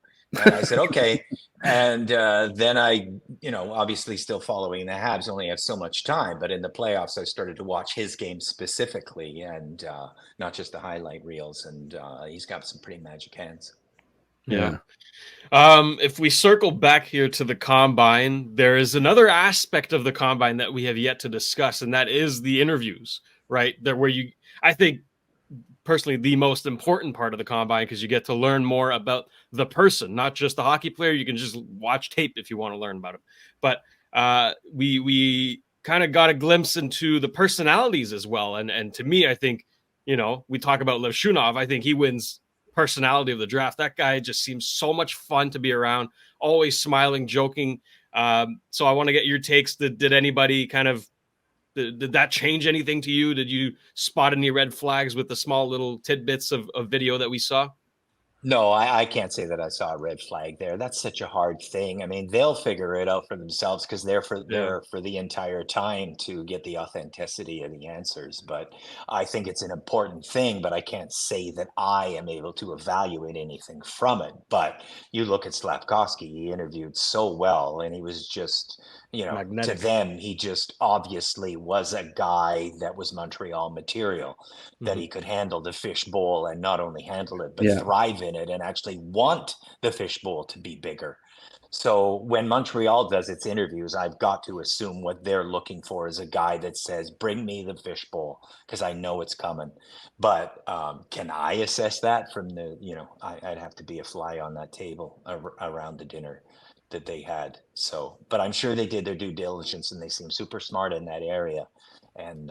Speaker 4: And I said, okay. And then I, you know, obviously still following the Habs, only have so much time. But in the playoffs, I started to watch his game specifically, and not just the highlight reels. And he's got some pretty magic hands.
Speaker 1: Yeah. If we circle back here to the combine, there is another aspect of the combine that we have yet to discuss, and that is the interviews, right? There where I think personally the most important part of the combine, because you get to learn more about the person, not just the hockey player. You can just watch tape if you want to learn about him. But we kind of got a glimpse into the personalities as well. And to me, I think, you know, we talk about Levshunov. I think he wins personality of the draft. That guy just seems so much fun to be around, always smiling, joking. So I want to get your takes. Did anybody kind of, did that change anything to you? Did you spot any red flags with the small little tidbits of video that we saw?
Speaker 4: No, I can't say that I saw a red flag there. That's such a hard thing. I mean, they'll figure it out for themselves because they're there for the entire time to get the authenticity of the answers. But I think it's an important thing, but I can't say that I am able to evaluate anything from it. But you look at Slafkovsky, he interviewed so well, and he was just, you know, magnetic. To them, he just obviously was a guy that was Montreal material, that he could handle the fishbowl, and not only handle it, but thrive in it and actually want the fishbowl to be bigger. So when Montreal does its interviews, I've got to assume what they're looking for is a guy that says, bring me the fishbowl, because I know it's coming. But can I assess that from the, you know, I'd have to be a fly on that table around the dinner that they had. So, but I'm sure they did their due diligence, and they seem super smart in that area, and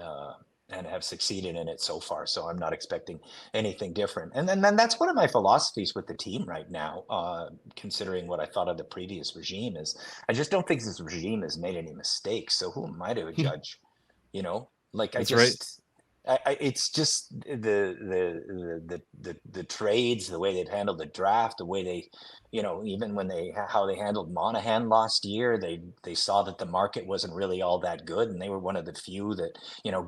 Speaker 4: have succeeded in it so far. So I'm not expecting anything different. And then that's one of my philosophies with the team right now, considering what I thought of the previous regime, is I just don't think this regime has made any mistakes. So who am I to judge? You know, like It's just the trades, the way they've handled the draft, the way they, even when how they handled Monahan last year, they saw that the market wasn't really all that good, and they were one of the few that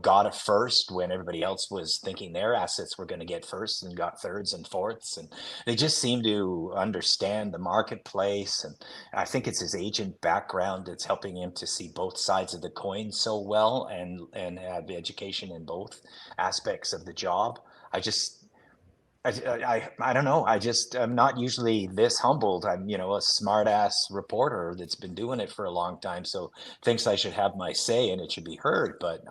Speaker 4: got a first when everybody else was thinking their assets were going to get firsts and got thirds and fourths, and they just seem to understand the marketplace. And I think it's his agent background that's helping him to see both sides of the coin so well, and have education in both aspects of the job. I don't know. I'm not usually this humbled. I'm, a smart ass reporter that's been doing it for a long time. So thinks I should have my say and it should be heard, but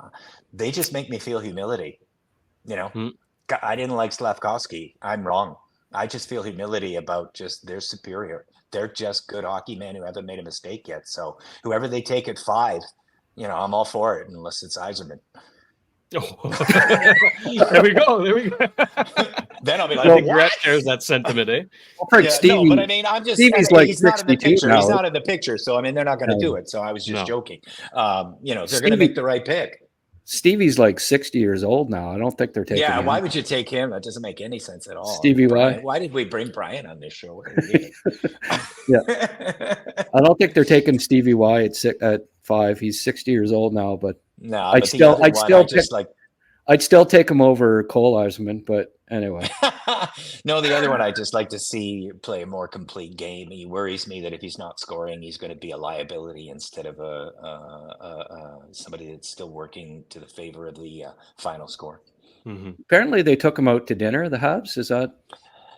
Speaker 4: they just make me feel humility. I didn't like Slavkovsky. I'm wrong. I just feel humility about just they're superior. They're just good hockey men who haven't made a mistake yet. So whoever they take at 5, I'm all for it, unless it's Yzerman.
Speaker 1: Oh. There we go.
Speaker 4: Then I'll be like,
Speaker 1: I think Brett shares that sentiment, eh?
Speaker 5: Stevie,
Speaker 4: but I mean, I'm just
Speaker 5: Stevie's like
Speaker 4: he's not in the
Speaker 5: 62
Speaker 4: picture.
Speaker 5: now.
Speaker 4: He's not in the picture, so I mean, they're not going to do it. So I was just joking. They're going to make the right pick.
Speaker 5: Stevie's like 60 years old now. I don't think they're taking him.
Speaker 4: Why would you take him? That doesn't make any sense at all.
Speaker 5: Stevie,
Speaker 4: why did we bring Brian on this show?
Speaker 5: Yeah, I don't think they're taking Stevie Y at 5. He's 60 years old now, but
Speaker 4: no,
Speaker 5: I'd still take him over Cole Yzerman. But anyway,
Speaker 4: no, the other one I just like to see play a more complete game. He worries me that if he's not scoring, he's going to be a liability instead of somebody that's still working to the favor of the final score.
Speaker 1: Mm-hmm.
Speaker 5: Apparently they took him out to dinner. The Habs, is that?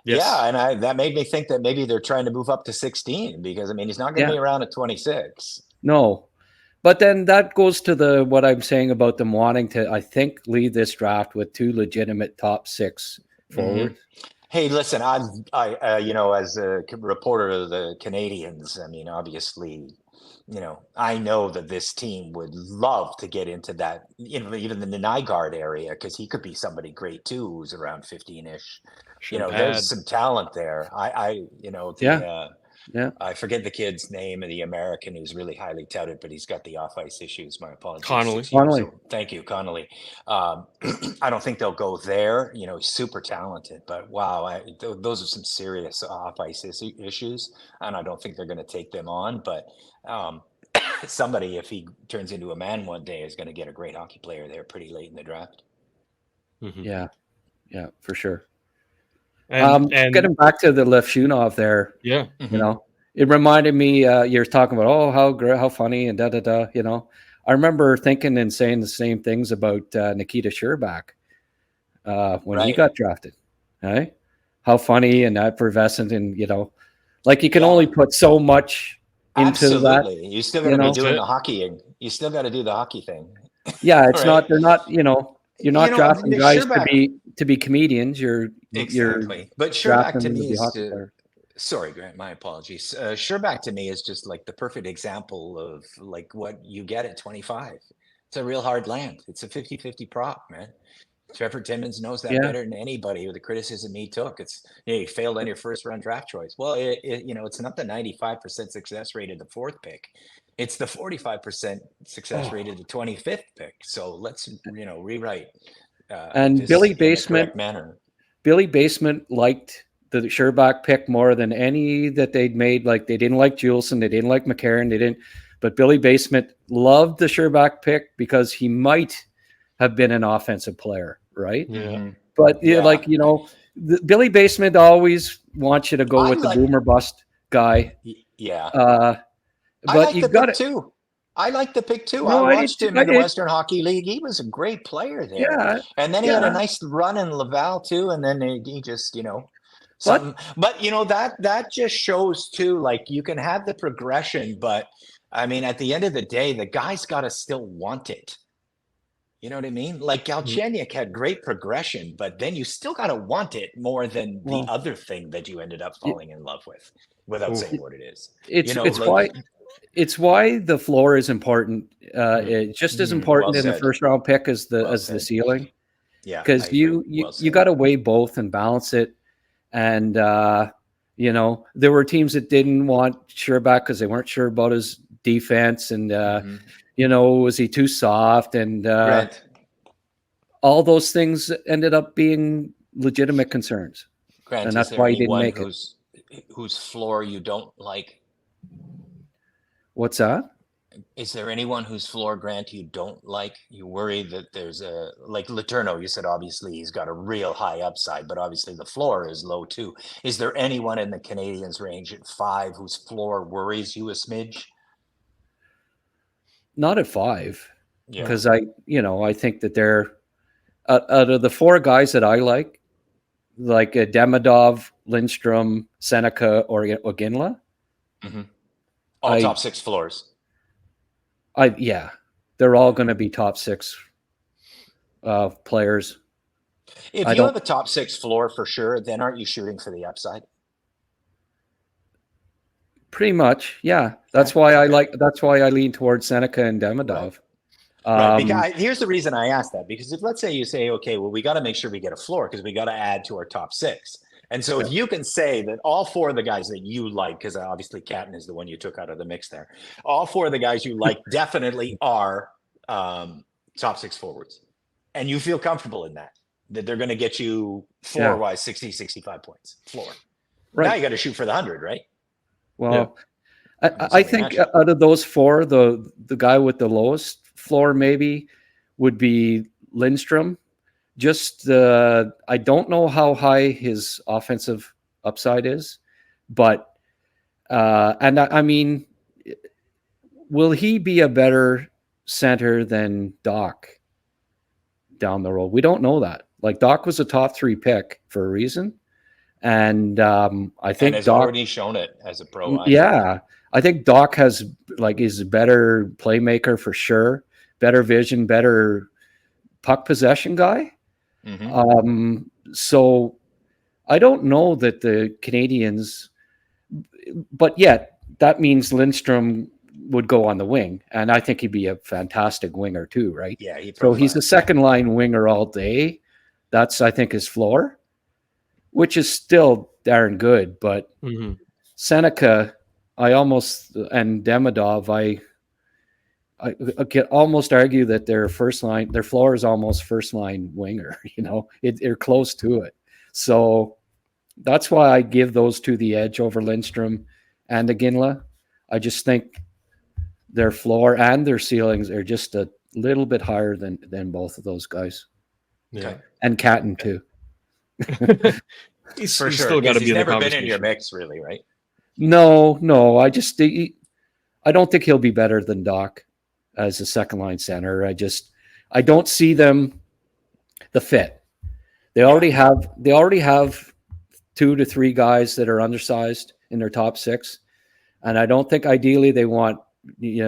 Speaker 1: Yes.
Speaker 4: Yeah, and that made me think that maybe they're trying to move up to 16 because I mean he's not going to be around at 26.
Speaker 5: No. But then that goes to what I'm saying about them wanting to, I think, lead this draft with 2 legitimate top 6 forwards.
Speaker 4: Mm-hmm. Hey, listen, as a reporter of the Canadians, I mean, obviously, I know that this team would love to get into that, even the Nygaard area, because he could be somebody great too, who's around 15-ish. There's some talent there. I forget the kid's name of the American who's really highly touted, but he's got the off-ice issues. My apologies.
Speaker 5: Connolly.
Speaker 4: Thank you, Connolly. I don't think they'll go there. He's super talented, but wow, those are some serious off-ice issues, and I don't think they're going to take them on. But somebody, if he turns into a man one day, is going to get a great hockey player there pretty late in the draft.
Speaker 1: Mm-hmm.
Speaker 5: Yeah, for sure.
Speaker 1: And
Speaker 5: getting back to the Lefshunov there, it reminded me. You're talking about how funny and da. I remember thinking and saying the same things about Nikita Sherbak when he got drafted. Right? How funny and effervescent, and like you can only put so much into that.
Speaker 4: You still got to be doing the hockeying. You still got to do the hockey thing.
Speaker 5: Yeah, it's not. They're not. You're not drafting guys to be comedians.
Speaker 4: Exactly. But Sherbak to me is sorry, Grant, my apologies. Sherbak to me is just like the perfect example of like what you get at 25. It's a real hard land. It's a 50-50 prop, man. Trevor Timmons knows that better than anybody with the criticism he took. It's you failed on your first round draft choice. Well, it's not the 95% success rate of the 4th pick. It's the 45% success rate of the 25th pick. So let's rewrite.
Speaker 5: And Billy Basement liked the Sherbak pick more than any that they'd made. Like they didn't like Juleson, they didn't like McCarron, but Billy Basement loved the Sherbak pick because he might have been an offensive player, right?
Speaker 1: Yeah.
Speaker 5: But Billy Basement always wants you to go with the boomer bust guy.
Speaker 4: Yeah.
Speaker 5: But you got it
Speaker 4: too. I like the pick too. I watched him in the Western Hockey League. He was a great player there.
Speaker 5: Yeah.
Speaker 4: And then he had a nice run in Laval too. And then he just, something. But that just shows too, like you can have the progression, but I mean, at the end of the day, the guy's got to still want it. You know what I mean? Like Galchenyuk had great progression, but then you still got to want it more than the other thing that you ended up falling in love with, without saying what it is.
Speaker 5: It's why the floor is important. It's just as important in the first round pick as the ceiling.
Speaker 4: Yeah,
Speaker 5: because you got to weigh both and balance it. And there were teams that didn't want Sherbak because they weren't sure about his defense, and was he too soft? And all those things ended up being legitimate concerns.
Speaker 4: Grant,
Speaker 5: and that's why he didn't make it.
Speaker 4: Whose floor you don't like?
Speaker 5: What's that?
Speaker 4: Is there anyone whose floor, Grant, you don't like? You worry that there's like Letourneau, you said obviously he's got a real high upside, but obviously the floor is low too. Is there anyone in the Canadiens range at 5 whose floor worries you a smidge?
Speaker 5: Not at 5. Because I think that they're out of the 4 guys that I like Demidov, Lindstrom, Seneca, or Iginla.
Speaker 4: Mm-hmm. All top 6 floors.
Speaker 5: They're all going to be top 6 players.
Speaker 4: If you have a top 6 floor for sure, then aren't you shooting for the upside?
Speaker 5: Pretty much, yeah. That's why I lean towards Seneca and Demidov.
Speaker 4: Right. Because here's the reason I asked that, because if let's say you say, okay, well, we got to make sure we get a floor because we got to add to our top 6. And so if you can say that all 4 of the guys that you like, because obviously Catton is the one you took out of the mix there, all 4 of the guys you like definitely are top 6 forwards. And you feel comfortable in that they're going to get you floor-wise 60, 65 points floor. Right. Now you got to shoot for the 100, right?
Speaker 5: Well, I think out of those 4, the guy with the lowest floor maybe would be Lindstrom. Just I don't know how high his offensive upside is, but and I mean, will he be a better center than Doc down the road? We don't know that. Like Doc was a top 3 pick for a reason, and I think
Speaker 4: has
Speaker 5: Doc
Speaker 4: already shown it as a pro.
Speaker 5: I think Doc is a better playmaker for sure, better vision, better puck possession guy. Mm-hmm. So I don't know that the Canadiens, but yet that means Lindstrom would go on the wing, and I think he'd be a fantastic winger too, right?
Speaker 4: Yeah.
Speaker 5: So he's a second line winger all day. That's, I think, his floor, which is still darn good. But Seneca, and Demidov, I can almost argue that their floor is almost first line winger. They're close to it. So that's why I give those 2 the edge over Lindstrom and Iginla. I just think their floor and their ceilings are just a little bit higher than both of those guys.
Speaker 1: Yeah,
Speaker 5: and Catton too.
Speaker 4: he's still got to be. He's never been in your mix, really, right?
Speaker 5: No. I don't think he'll be better than Doc as a second line center. I don't see them the fit. They already have 2 to 3 guys that are undersized in their top 6. And I don't think ideally they want, they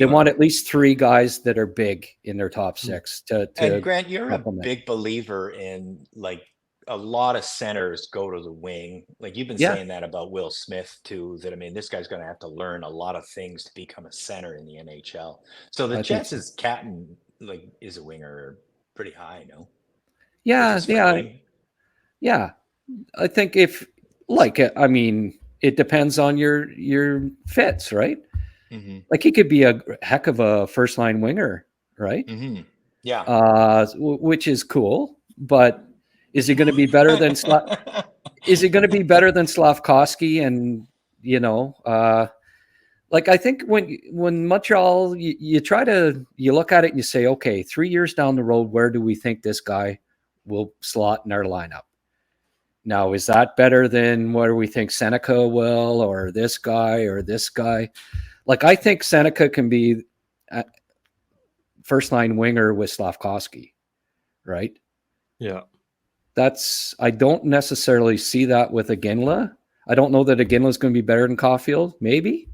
Speaker 5: want at least 3 guys that are big in their top 6
Speaker 4: and Grant, you're a big believer in like a lot of centers go to the wing. Like you've been saying that about Will Smith too, that, I mean, this guy's going to have to learn a lot of things to become a center in the NHL. So the chances Catton is a winger are pretty high, no?
Speaker 5: Yeah. I think it depends on your fits, right? Mm-hmm. Like he could be a heck of a first line winger, right?
Speaker 4: Mm-hmm. Yeah.
Speaker 5: Which is cool, but is he going to be better than Slavkovsky? And I think when Montreal, you look at it and you say, okay, 3 years down the road, where do we think this guy will slot in our lineup? Now, is that better than where we think Seneca will, or this guy, or this guy? Like, I think Seneca can be a first line winger with Slavkovsky, right?
Speaker 1: Yeah.
Speaker 5: I don't necessarily see that with Iginla. I don't know that Iginla is going to be better than Caulfield, maybe.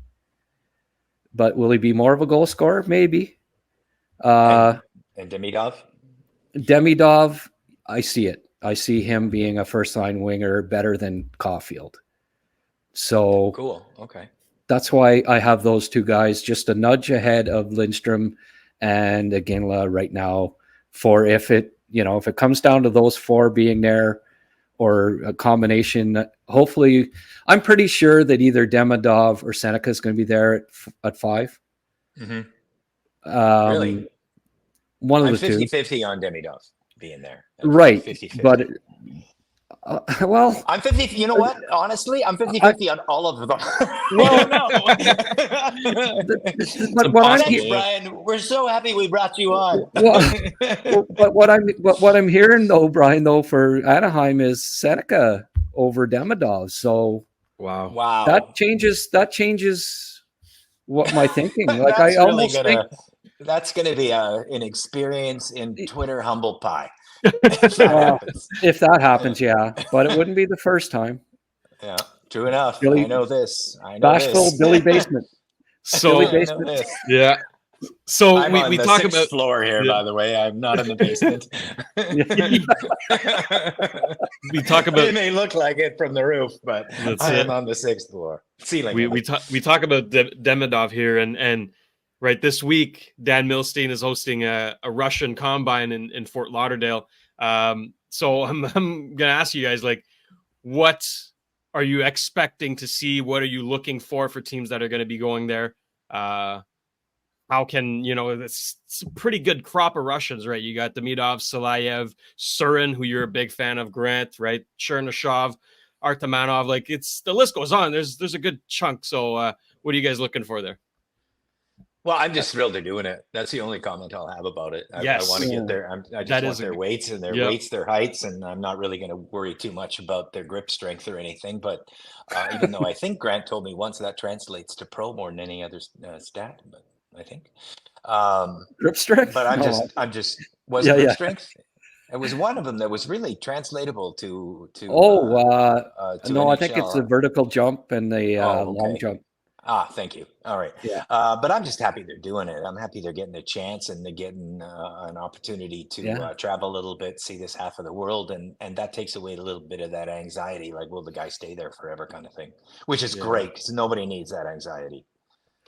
Speaker 5: But will he be more of a goal scorer? Maybe.
Speaker 4: And Demidov?
Speaker 5: Demidov, I see it. I see him being a first-line winger better than Caulfield. So
Speaker 4: cool. Okay.
Speaker 5: That's why I have those 2 guys just a nudge ahead of Lindstrom and Iginla right now. For if it comes down to those 4 being there, or a combination, hopefully, I'm pretty sure that either Demidov or Seneca is going to be there at 5.
Speaker 4: Mm-hmm. Really?
Speaker 5: one of
Speaker 4: I'm
Speaker 5: the two.
Speaker 4: 50-50 on Demidov being there.
Speaker 5: Right.
Speaker 4: 50-50.
Speaker 5: But well,
Speaker 4: I'm 50. You know what? Honestly, I'm 50-50 on all of them.
Speaker 5: Well, but what I'm
Speaker 4: Thanks, Brian. We're so happy we brought you on.
Speaker 5: but what I'm hearing though, Brian, though, for Anaheim is Seneca over Demidov. So
Speaker 1: Wow.
Speaker 5: that changes what my thinking. Like I almost think
Speaker 4: that's gonna be an experience in Twitter humble pie. If
Speaker 5: that happens, yeah. But it wouldn't be the first time.
Speaker 4: Yeah, true enough.
Speaker 5: Billy,
Speaker 4: I know this. I know
Speaker 5: Bashful
Speaker 4: this.
Speaker 5: Billy Basement.
Speaker 1: So
Speaker 5: Billy Basement.
Speaker 1: Yeah. So
Speaker 4: I'm on
Speaker 1: we
Speaker 4: the
Speaker 1: talk
Speaker 4: 6th
Speaker 1: about
Speaker 4: floor here, by the way. I'm not in the basement.
Speaker 1: We talk about.
Speaker 4: It may look like it from the roof, but I'm on the 6th floor. Ceiling.
Speaker 1: We talk about Demidov here, and right this week, Dan Milstein is hosting a Russian combine in Fort Lauderdale. So I'm gonna ask you guys, like, what are you expecting to see? What are you looking for teams that are going to be going there? How can, it's a pretty good crop of Russians, right? You got Demidov, Silayev, Surin, who you're a big fan of, Grant, right? Chernyshov, Artemanov, like the list goes on. There's a good chunk. So what are you guys looking for there?
Speaker 4: Well, I'm just thrilled they're doing it. That's the only comment I'll have about it. I want to get there. I just want their weights and their heights, and I'm not really going to worry too much about their grip strength or anything. But even though I think Grant told me once that translates to pro more than any other stat, but I think
Speaker 5: grip strength.
Speaker 4: But grip strength. It was one of them that was really translatable to.
Speaker 5: No, I think it's the vertical jump and the long jump.
Speaker 4: Thank you. All right.
Speaker 5: Yeah.
Speaker 4: But I'm just happy they're doing it. I'm happy they're getting a chance and they're getting an opportunity to travel a little bit, see this half of the world. And that takes away a little bit of that anxiety. Like, will the guy stay there forever kind of thing, which is great because nobody needs that anxiety.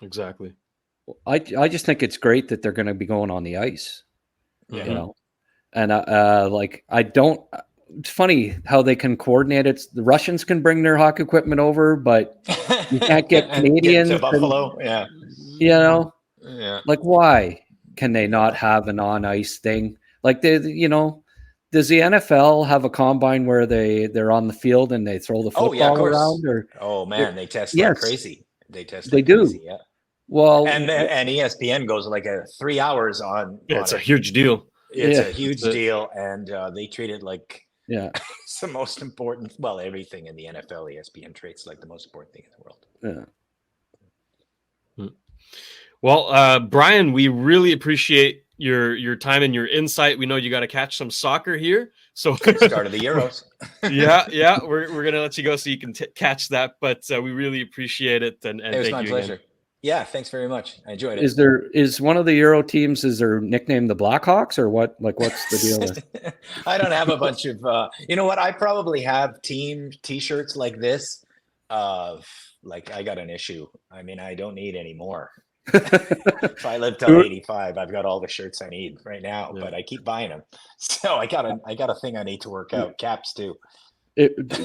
Speaker 1: Exactly.
Speaker 5: I just think it's great that they're going to be going on the ice, and it's funny how they can coordinate it. The Russians can bring their hockey equipment over, but you can't get Canadians
Speaker 4: to Buffalo.
Speaker 5: Like, why can they not have an on ice thing? Like does the NFL have a combine where they're on the field and they throw the football around? Or
Speaker 4: they test like crazy. They test.
Speaker 5: They do.
Speaker 4: Crazy, yeah.
Speaker 5: Well,
Speaker 4: and ESPN goes like 3 hours on.
Speaker 1: Yeah, it's a huge deal.
Speaker 4: It's a huge deal, and they treat it like it's the most important. Well, everything in the NFL, ESPN treats like the most important thing in the world.
Speaker 5: Yeah.
Speaker 1: Well, Brian, we really appreciate your time and your insight. We know you got to catch some soccer here, so
Speaker 4: start of the Euros.
Speaker 1: yeah, we're gonna let you go so you can catch that. But we really appreciate it, and
Speaker 4: it was
Speaker 1: thank
Speaker 4: my
Speaker 1: you
Speaker 4: pleasure.
Speaker 1: Again.
Speaker 4: Yeah, thanks very much. I enjoyed it.
Speaker 5: Is one of the Euro teams, is their nickname the Blackhawks or what? Like, what's the deal there?
Speaker 4: I don't have a bunch of, you know what? I probably have team t-shirts like this. Like I got an issue. I mean, I don't need any more. If I live till 85, I've got all the shirts I need right now, but I keep buying them. So I got a thing I need to work out. Caps too.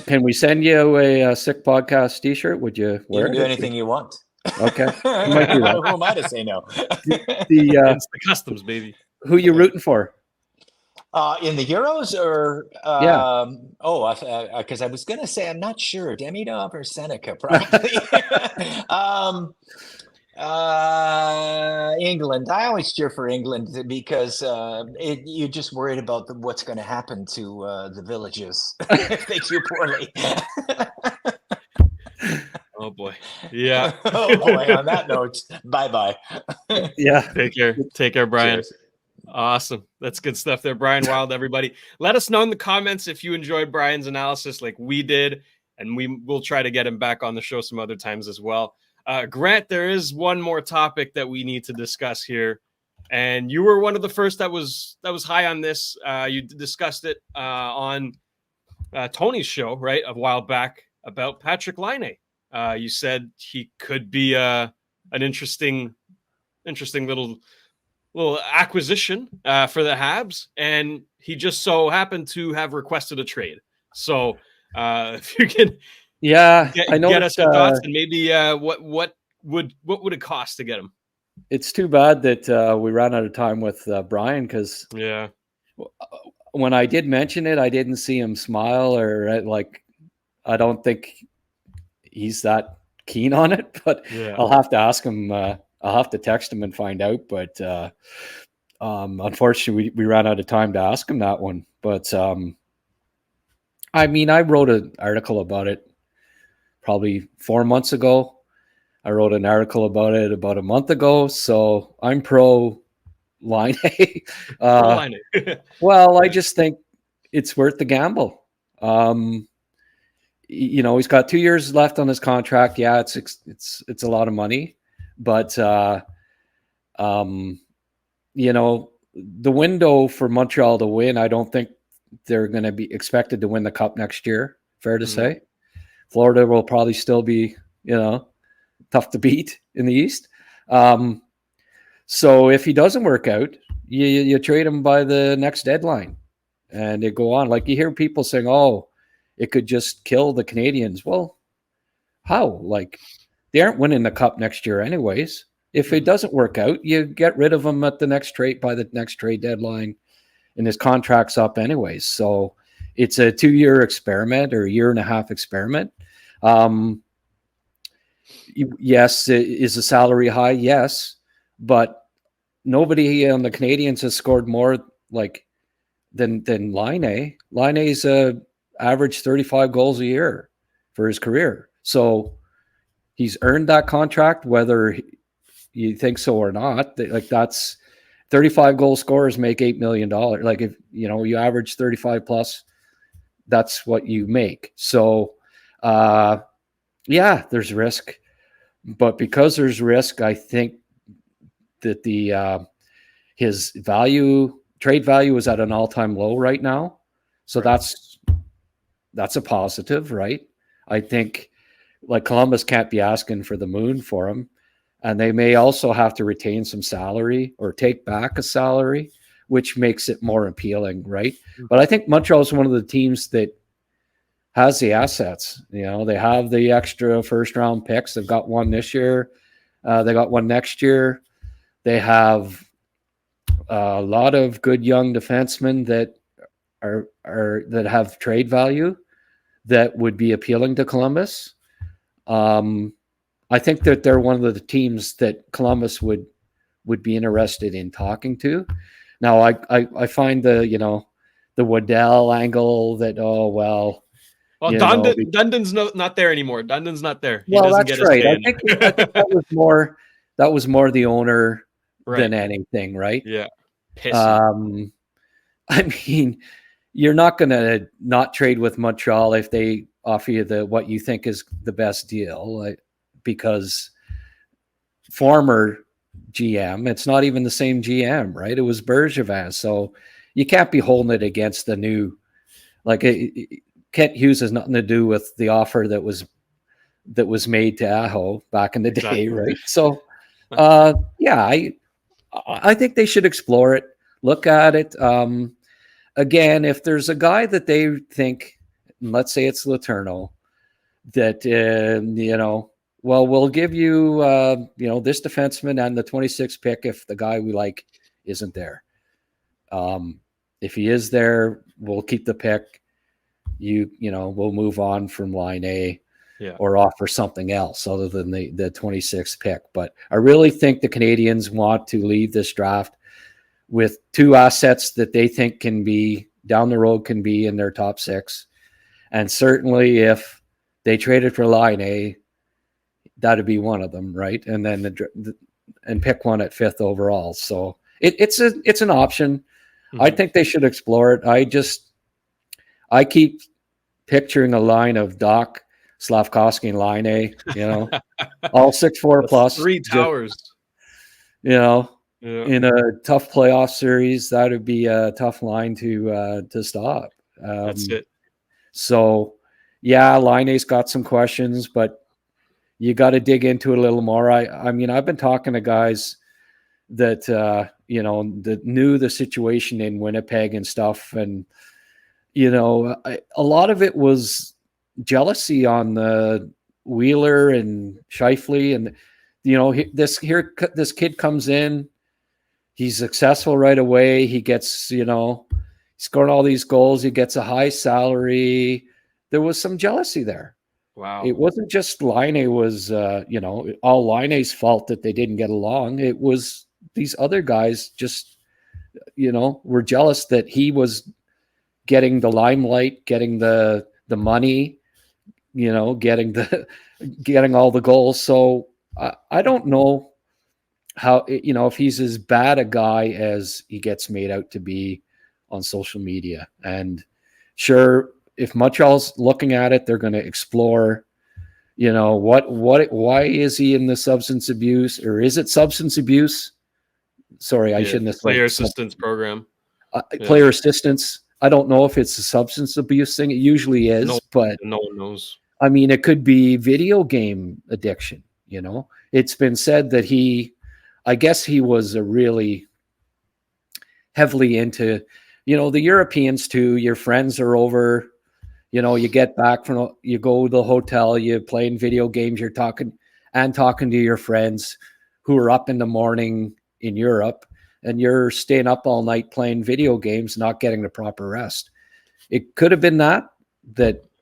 Speaker 5: Can we send you a Sick Podcast t-shirt? Would you wear
Speaker 4: it? Do anything you want.
Speaker 5: Okay.
Speaker 4: Who am I to say no?
Speaker 1: It's the customs, baby.
Speaker 5: Who you rooting for?
Speaker 4: In the Euros or because I was gonna say I'm not sure. Demidov or Seneca, probably. England. I always cheer for England because you're just worried about what's going to happen to the villages if they do poorly.
Speaker 1: Oh boy. Yeah.
Speaker 4: Oh boy. On that note, bye.
Speaker 5: Yeah.
Speaker 1: Take care, Brian.
Speaker 4: Cheers.
Speaker 1: Awesome. That's good stuff there, Brian Wilde, everybody. Let us know in the comments if you enjoyed Brian's analysis like we did, and we will try to get him back on the show some other times as well. Grant, there is one more topic that we need to discuss here, and you were one of the first that was high on this. You discussed it on Tony's show, right, a while back about Patrik Laine. You said he could be an interesting little acquisition for the Habs, and he just so happened to have requested a trade. So if you can,
Speaker 5: I know.
Speaker 1: Get us your thoughts, and maybe what would it cost to get him?
Speaker 5: it's too bad that we ran out of time with Brian, because
Speaker 1: Yeah.
Speaker 5: when I did mention it, I didn't see him smile or like, I don't think he's that keen on it, but
Speaker 1: Yeah.
Speaker 5: I'll have to ask him. I'll have to text him and find out. But unfortunately, we ran out of time to ask him that one. But I mean, I wrote an article about it probably 4 months ago. I wrote an article about it about a month ago. So I'm pro Laine. Well, I just think it's worth the gamble. He's got 2 years left on his contract. Yeah, it's a lot of money, but the window for Montreal to win, I don't think they're going to be expected to win the cup next year. Fair to say. Florida will probably still be, tough to beat in the East. So if he doesn't work out, you trade him by the next deadline, and it go on. Like, you hear people saying, "Oh, it could just kill the Canadians." Well, how? Like, they aren't winning the cup next year anyways. If it doesn't work out, you get rid of him at the next trade by the next trade deadline, and his contract's up anyways. So it's a 2-year experiment or a year and a half experiment. Yes, is the salary high? Yes, but nobody on the Canadians has scored more than Laine. Laine's average 35 goals a year for his career. So he's earned that contract, whether you think so or not. Like, that's 35 goal scorers make $8 million. Like, if you average 35 plus, that's what you make. So yeah, there's risk, but because there's risk, I think that his trade value is at an all-time low right now. So that's a positive, right? I think, like, Columbus can't be asking for the moon for him, and they may also have to retain some salary or take back a salary, which makes it more appealing, right? But I think Montreal is one of the teams that has the assets. They have the extra first-round picks. They've got one this year. They got one next year. They have a lot of good young defensemen that that have trade value that would be appealing to Columbus. I think that they're one of the teams that Columbus would be interested in talking to. Now, I find the Waddell angle that,
Speaker 1: Dundon's not there anymore. Dundon's not there.
Speaker 5: Well, that's right. I think that was more the owner than anything, right?
Speaker 1: Yeah.
Speaker 5: I mean, you're not going to not trade with Montreal if they offer you what you think is the best deal, because former GM, it's not even the same GM, right? It was Bergevin, so you can't be holding it against the new. Kent Hughes has nothing to do with the offer that was made to Aho back in the day, right? So, yeah, I think they should explore it, look at it. Again, if there's a guy that they think, let's say it's Letourneau, that we'll give you this defenseman and the 26th pick if the guy we like isn't there. If he is there, we'll keep the pick. We'll move on from Line A, or offer something else other than the 26th pick. But I really think the Canadians want to leave this draft with 2 assets that they think can be down the road, can be in their top 6. And certainly if they traded for Line A, that'd be one of them, right? And then and pick one at 5th overall. So it's an option. Mm-hmm. I think they should explore it. I keep picturing a line of Doc, Slavkovsky, and Laine, all 6'4" plus.
Speaker 1: 3 towers.
Speaker 5: In a tough playoff series, that would be a tough line to stop.
Speaker 1: That's it.
Speaker 5: So, yeah, Laine's got some questions, but you got to dig into it a little more. I mean, I've been talking to guys that that knew the situation in Winnipeg and stuff, and a lot of it was jealousy on the Wheeler and Scheifele, and this kid comes in, he's successful right away. He gets, scoring all these goals. He gets a high salary. There was some jealousy there.
Speaker 1: Wow.
Speaker 5: It wasn't just Laine was, all Laine's fault that they didn't get along. It was these other guys just, were jealous that he was getting the limelight, getting the money, getting all the goals. So I don't know how, if he's as bad a guy as he gets made out to be on social media. And sure, if Montreal's looking at it, they're going to explore, why is he in the substance abuse, or is it substance abuse? Sorry, I shouldn't have said
Speaker 1: player assistance program.
Speaker 5: Player assistance. I don't know if it's a substance abuse thing. It usually is, but
Speaker 1: no one knows.
Speaker 5: I mean, it could be video game addiction. It's been said that I guess he was a really heavily into, the Europeans too. Your friends are over, you get back you go to the hotel, you playing video games, you're talking to your friends who are up in the morning in Europe, and you're staying up all night playing video games, not getting the proper rest. It could have been that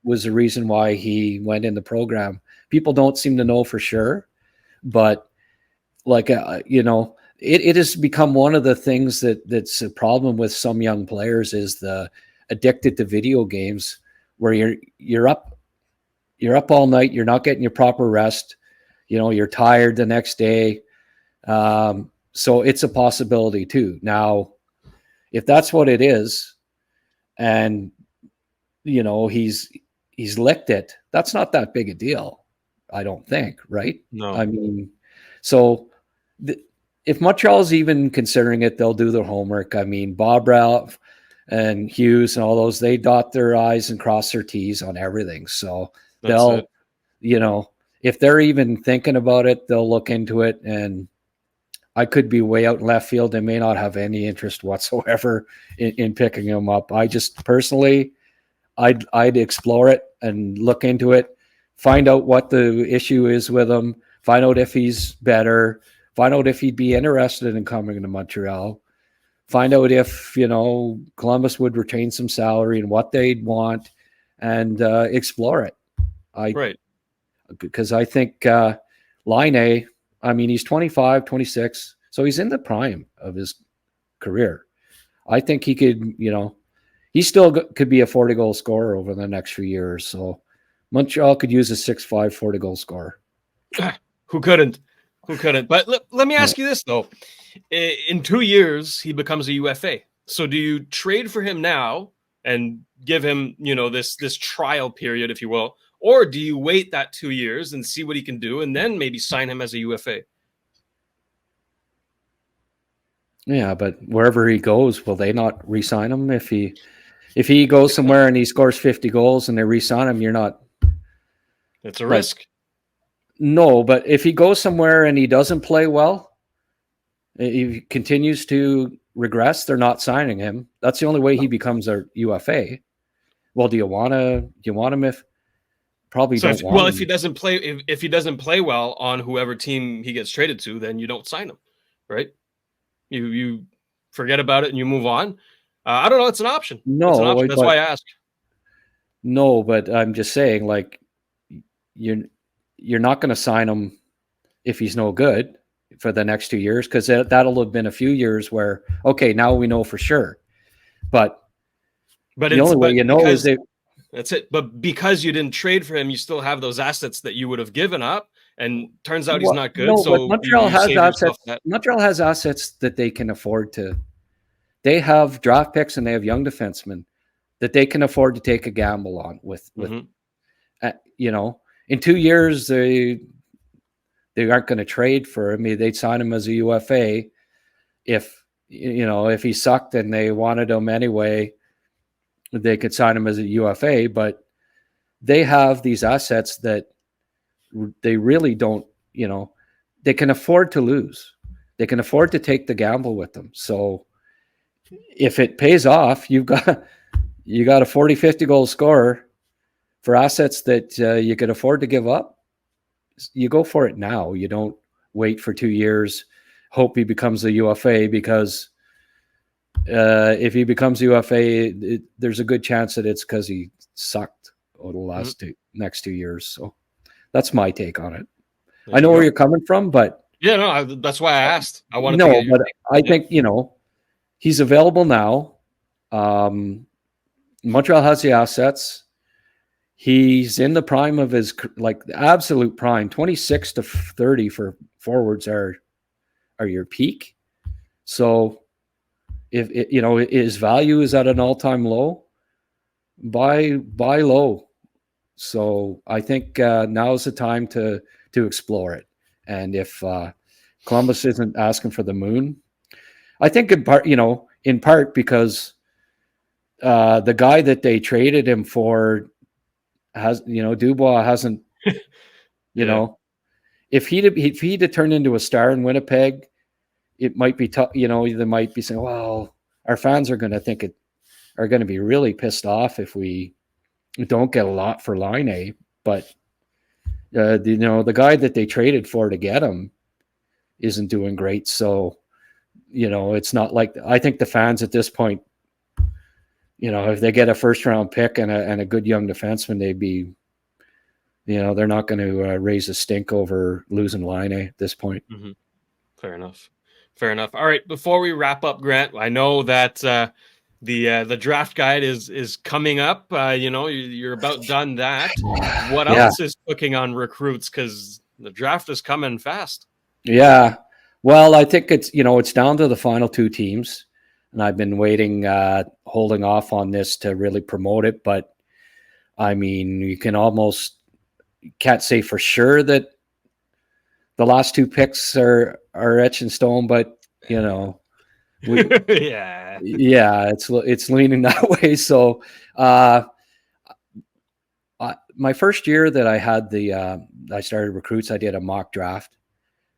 Speaker 5: was the reason why he went in the program. People don't seem to know for sure, but it has become one of the things that's a problem with some young players is the addicted to video games, where you're up all night, you're not getting your proper rest, you're tired the next day. So it's a possibility too. Now, if that's what it is, and he's licked it, that's not that big a deal, I don't think, right?
Speaker 1: No.
Speaker 5: I mean, so if Montreal's even considering it, they'll do their homework. I mean, Bob Ralph and Hughes and all those, they dot their I's and cross their T's on everything. So they'll, if they're even thinking about it, they'll look into it. And I could be way out in left field. They may not have any interest whatsoever in picking him up. I just personally, I'd explore it and look into it, find out what the issue is with him, find out if he's better, find out if he'd be interested in coming to Montreal, find out if, Columbus would retain some salary and what they'd want, and explore it.
Speaker 1: Right.
Speaker 5: Because I think Laine, I mean, he's 25, 26, so he's in the prime of his career. I think he could, he still could be a 40-goal scorer over the next few years. So Montreal could use a 6'5", 40-goal scorer.
Speaker 1: Who couldn't? But let me ask you this, though. In 2 years, he becomes a UFA. So do you trade for him now and give him, this trial period, if you will, or do you wait that 2 years and see what he can do and then maybe sign him as a UFA?
Speaker 5: Yeah, but wherever he goes, will they not re-sign him? If he goes somewhere and he scores 50 goals and they re-sign him, you're not.
Speaker 1: It's a risk.
Speaker 5: No, but if he goes somewhere and he doesn't play well, he continues to regress, they're not signing him. That's the only way he becomes a UFA. Well, do you want him if probably
Speaker 1: so
Speaker 5: don't want him?
Speaker 1: If he doesn't play, if he doesn't play well on whoever team he gets traded to, then you don't sign him, right? You forget about it and you move on. I don't know. It's an option.
Speaker 5: No,
Speaker 1: it's an option. That's why I asked.
Speaker 5: No, but I'm just saying, you're not going to sign him if he's no good for the next 2 years, because that'll have been a few years where, okay, now we know for sure. But the only way is
Speaker 1: that's it. But because you didn't trade for him, you still have those assets that you would have given up. And turns out he's not good.
Speaker 5: No,
Speaker 1: so
Speaker 5: but Montreal has assets. Montreal has assets that they can afford to. They have draft picks and they have young defensemen that they can afford to take a gamble on with in 2 years, they aren't going to trade for him. They'd sign him as a UFA. If he sucked and they wanted him anyway, they could sign him as a UFA. But they have these assets that they really don't, they can afford to lose. They can afford to take the gamble with them. So if it pays off, you got a 40, 50 goal scorer for assets that you could afford to give up. You go for it now. You don't wait for 2 years, hope he becomes a UFA, because if he becomes UFA, there's a good chance that it's because he sucked over the next 2 years. So that's my take on it. I know where you're coming from, but
Speaker 1: yeah, no, that's why I asked. I wanted
Speaker 5: no,
Speaker 1: to get your
Speaker 5: but
Speaker 1: take.
Speaker 5: I think, he's available now. Montreal has the assets. He's in the prime of his, like, the absolute prime. 26 to 30 for forwards are your peak. So if his value is at an all-time low, buy low. So I think now is the time to explore it. And if Columbus isn't asking for the moon, I think in part because the guy that they traded him for Dubois hasn't, if he'd have turned into a star in Winnipeg, it might be tough. They might be saying, well, our fans are going to be really pissed off if we don't get a lot for Laine. But the guy that they traded for to get him isn't doing great. So, it's not like, I think the fans at this point, if they get a first round pick and a good young defenseman, they'd be, they're not going to raise a stink over losing Laine at this point.
Speaker 1: Mm-hmm. Fair enough. All right. Before we wrap up, Grant, I know that the draft guide is coming up. You're about done that. What else is cooking on recruits? Because the draft is coming fast.
Speaker 5: Yeah. Well, I think it's down to the final 2 teams. And I've been waiting, holding off on this to really promote it. But I mean, you can't say for sure that the last 2 picks are etched in stone, but it's leaning that way. So, my first year that I had I started recruits, I did a mock draft,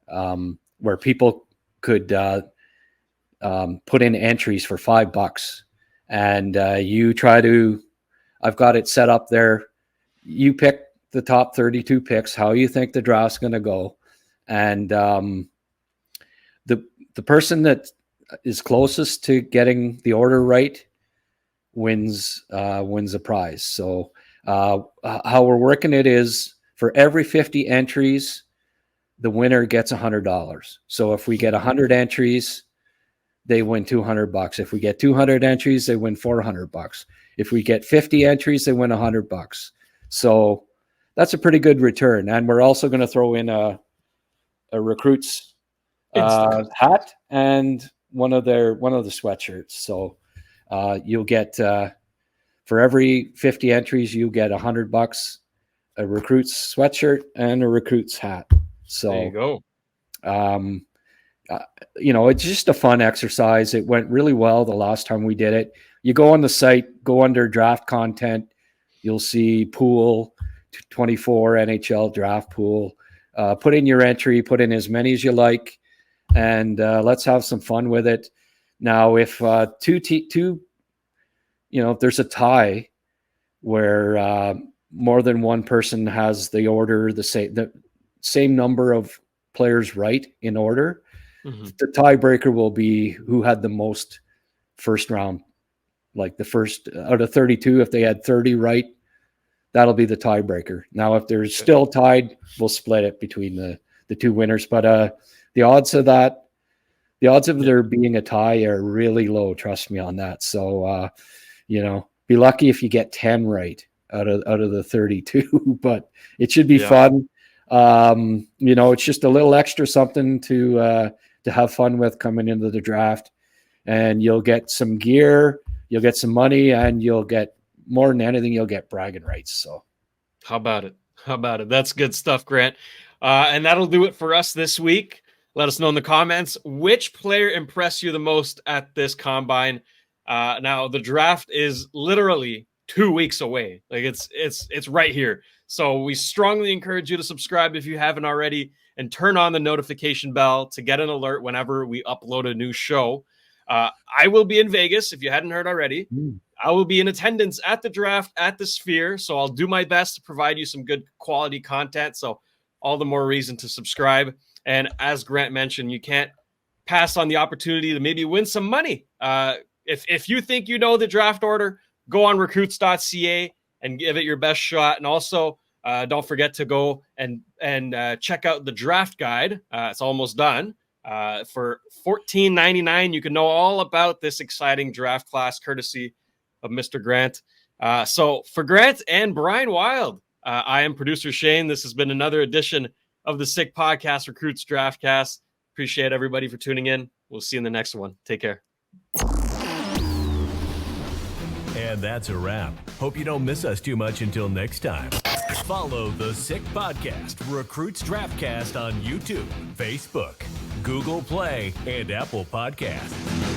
Speaker 5: where people could, put in entries for $5, and I've got it set up there. You pick the top 32 picks, how you think the draft's going to go. And the person that is closest to getting the order right wins a prize. So how we're working it is, for every 50 entries, the winner gets $100. So if we get 100 entries, they win $200. If we get 200 entries, they win $400. If we get 50 entries, they win $100. So that's a pretty good return. And we're also going to throw in a recruit's hat and one of the sweatshirts. So you'll get, for every 50 entries, you get $100, a recruit's sweatshirt and a recruit's hat. So
Speaker 1: there you go.
Speaker 5: It's just a fun exercise. It went really well the last time we did it. You go on the site, go under draft content, you'll see pool 24 NHL draft pool. Put in your entry, put in as many as you like, and let's have some fun with it. Now, if if there's a tie where more than one person has the order, the same number of players right in order, the tiebreaker will be who had the most first round, like the first out of 32. If they had 30 right, that'll be the tiebreaker. Now, if they're still tied, we'll split it between the 2 winners. But the odds of there being a tie are really low. Trust me on that. So, be lucky if you get 10 right out of the 32. But it should be fun. It's just a little extra something to have fun with coming into the draft, and you'll get some gear, you'll get some money, and you'll get, more than anything, you'll get bragging rights. So
Speaker 1: how about it? That's good stuff, Grant. And that'll do it for us this week. Let us know in the comments which player impressed you the most at this combine. Now the draft is literally 2 weeks away. Like it's right here. So we strongly encourage you to subscribe if you haven't already, and turn on the notification bell to get an alert whenever we upload a new show. I will be in Vegas, if you hadn't heard already. I will be in attendance at the draft at the Sphere, so I'll do my best to provide you some good quality content. So all the more reason to subscribe. And as Grant mentioned, you can't pass on the opportunity to maybe win some money. If you think you know the draft order, go on recruits.ca and give it your best shot. And also, don't forget to go and check out the draft guide. It's almost done. For $14.99, you can know all about this exciting draft class, courtesy of Mr. Grant. So for Grant and Brian Wilde, I am producer Shayne. This has been another edition of the Sick Podcast Recruits Draftcast. Appreciate everybody for tuning in. We'll see you in the next one. Take care.
Speaker 2: And that's a wrap. Hope you don't miss us too much until next time. Follow the Sick Podcast Recruits Draftcast on YouTube, Facebook, Google Play, and Apple Podcasts.